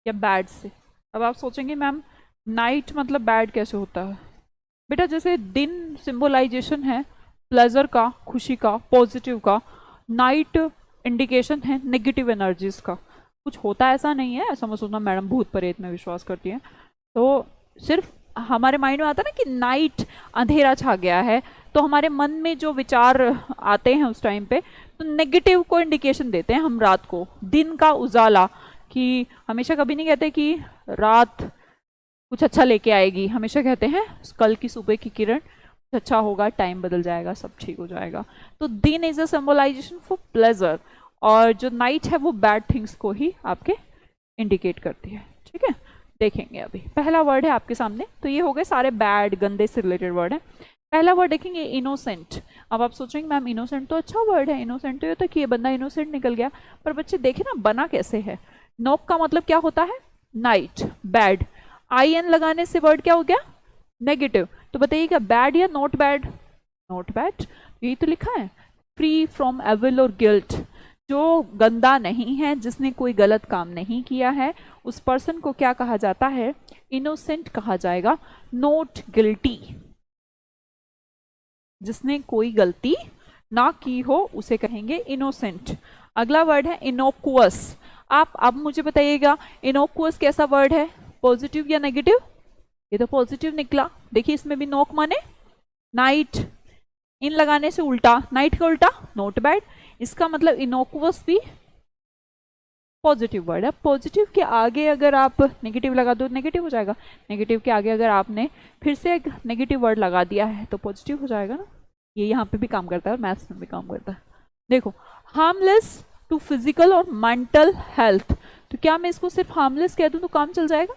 या बैड से। अब आप सोचेंगे मैम नाइट मतलब बैड कैसे होता है? बेटा जैसे दिन सिंबलाइजेशन है प्लेजर का, खुशी का, पॉजिटिव का, नाइट इंडिकेशन है नेगेटिव एनर्जीज का। कुछ होता ऐसा नहीं है, ऐसा मत सोचना मैडम भूत प्रेत में विश्वास करती है। तो सिर्फ हमारे माइंड में आता है ना कि नाइट अंधेरा छा गया है, तो हमारे मन में जो विचार आते हैं उस टाइम पे, तो नेगेटिव को इंडिकेशन देते हैं हम रात को। दिन का उजाला, कि हमेशा कभी नहीं कहते कि रात कुछ अच्छा लेके आएगी, हमेशा कहते हैं कल की सुबह की किरण कुछ अच्छा होगा, टाइम बदल जाएगा, सब ठीक हो जाएगा। तो दिन is a symbolisation for pleasure, और जो नाइट है वो बैड थिंग्स को ही आपके इंडिकेट करती है। ठीक है, देखेंगे अभी पहला वर्ड है आपके सामने। तो ये हो गए सारे बैड गंदे से रिलेटेड वर्ड है। पहला वर्ड देखेंगे इनोसेंट। अब आप सोचेंगे मैम इनोसेंट तो अच्छा वर्ड है, इनोसेंट तो ये तो कि ये बंदा इनोसेंट निकल गया, पर बच्चे देखे ना बना कैसे है। नॉक का मतलब क्या होता है, नाइट, बैड। आई एन लगाने से वर्ड क्या हो गया, नेगेटिव। तो बताइएगा बैड या नॉट बैड? नॉट बैड, यही तो लिखा है। फ्री फ्रॉम एविल और गिल्ट, जो गंदा नहीं है, जिसने कोई गलत काम नहीं किया है, उस पर्सन को क्या कहा जाता है, इनोसेंट कहा जाएगा, नॉट गिल्टी। जिसने कोई गलती ना की हो उसे कहेंगे इनोसेंट। अगला वर्ड है इनोकुअस। आप अब मुझे बताइएगा इनोकुअस कैसा वर्ड है, पॉजिटिव या नेगेटिव? ये तो पॉजिटिव निकला। देखिए इसमें भी नोक माने नाइट, इन लगाने से उल्टा, नाइट का उल्टा नॉट बैड। इसका मतलब इनोकुअस भी पॉजिटिव वर्ड है। पॉजिटिव के आगे अगर आप नेगेटिव लगा दो नेगेटिव हो जाएगा, नेगेटिव के आगे अगर आपने फिर से एक नेगेटिव वर्ड लगा दिया है तो पॉजिटिव हो जाएगा ना। ये यहाँ पे भी काम करता है और मैथ्स में भी काम करता है। देखो हार्मलेस टू फिजिकल और मेंटल हेल्थ, तो क्या मैं इसको सिर्फ हार्मलेस कह दूं तो काम चल जाएगा?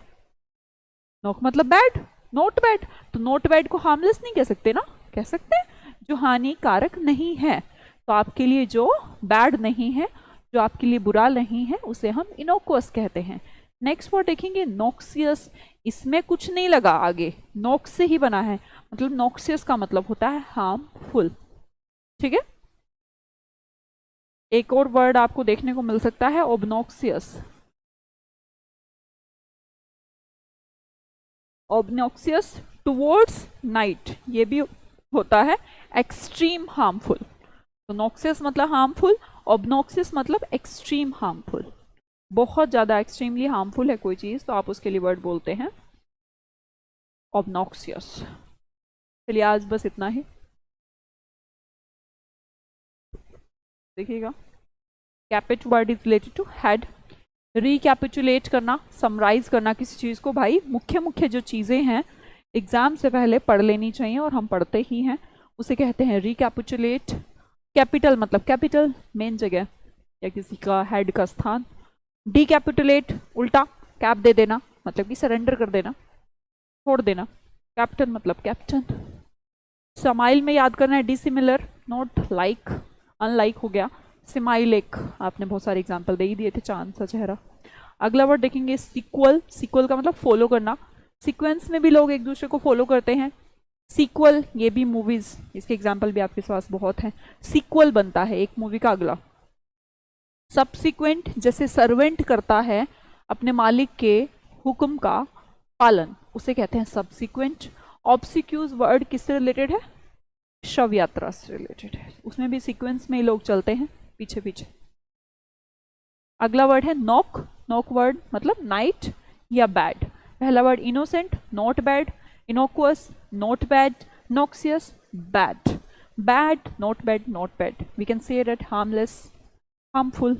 नॉक मतलब बैड, नॉट बैड, तो नॉट बैड को हार्मलेस नहीं कह सकते ना, कह सकते हैं जो हानिकारक नहीं है। तो आपके लिए जो बैड नहीं है, जो आपके लिए बुरा नहीं है, उसे हम इनोकुअस कहते हैं। नेक्स्ट वर्ड देखेंगे नॉक्सियस। इसमें कुछ नहीं लगा आगे, नॉक्स से ही बना है, मतलब नॉक्सियस का मतलब होता है हार्मफुल। ठीक है, एक और वर्ड आपको देखने को मिल सकता है ऑब्नॉक्सियस। ऑब्नॉक्सियस टुवर्ड्स नाइट, ये भी होता है एक्सट्रीम हार्मफुल। तो नॉक्सियस मतलब हार्मफुल, ऑब्नॉक्सियस मतलब एक्सट्रीम हार्मफुल। बहुत ज्यादा एक्सट्रीमली हार्मफुल है कोई चीज तो आप उसके लिए वर्ड बोलते हैं ऑब्नॉक्सियस। चलिए आज बस इतना ही, देखिएगा। Capit word is related to head. Recapitulate करना, समराइज करना किसी चीज को। भाई मुख्य मुख्य जो चीजें हैं एग्जाम से पहले पढ़ लेनी चाहिए और हम पढ़ते ही हैं, उसे कहते हैं रिकैपिचुलेट। कैपिटल मतलब कैपिटल, मेन जगह या किसी का हेड का स्थान। डीकैपिटुलेट उल्टा, कैप दे देना मतलब कि सरेंडर कर देना, छोड़ देना। कैप्टन मतलब कैप्टन। समाइल में याद करना है डिसिमिलर, नॉट लाइक, अनलाइक हो गया। सिमाइल एक आपने बहुत सारे एग्जाम्पल दे ही दिए थे, चांद सा चेहरा। अगला वर्ड देखेंगे सीक्वल। सीक्वल का मतलब फॉलो करना। सीक्वेंस में भी लोग एक दूसरे को फॉलो करते हैं। सीक्वल ये भी मूवीज, इसके एग्जाम्पल भी आपके पास बहुत हैं। सीक्वल बनता है एक मूवी का अगला। सबसिक्वेंट जैसे सर्वेंट करता है अपने मालिक के हुक्म का पालन, उसे कहते हैं सबसिक्वेंट। ऑब्सिक्यूज वर्ड किससे रिलेटेड है, शव यात्रा से रिलेटेड है, उसमें भी सीक्वेंस में ही लोग चलते हैं पीछे पीछे। अगला वर्ड है नॉक। नॉक वर्ड मतलब नाइट या बैड। पहला word innocent, not bad, innocuous, not bad, noxious, bad. Bad, not bad, not bad. We can say that harmless, harmful,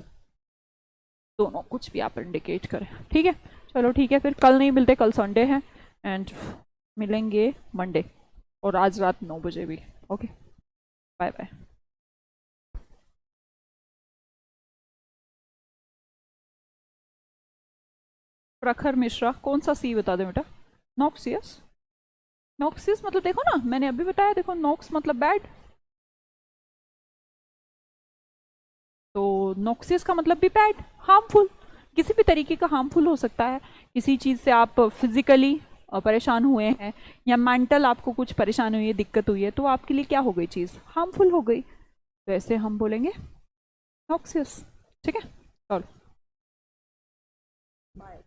दोनों कुछ भी आप इंडिकेट करें. ठीक है, चलो ठीक है, फिर कल नहीं मिलते, कल संडे है एंड मिलेंगे मंडे और आज रात 9 बजे भी. Okay, bye bye. Prakhar Mishra, कौन सा सी बता दे बेटा? नॉक्सियस. नॉक्सियस मतलब देखो ना, मैंने अभी बताया, देखो नॉक्स मतलब बैड, तो नॉक्सियस का मतलब भी बैड, हार्मफुल, किसी भी तरीके का हार्मफुल हो सकता है. किसी चीज़ से आप फिजिकली परेशान हुए हैं या मेंटल आपको कुछ परेशानी हुई है, दिक्कत हुई है, तो आपके लिए क्या हो गई चीज़? हार्मफुल हो गई. तो ऐसे हम बोलेंगे नॉक्सियस. ठीक है, चलो बाय.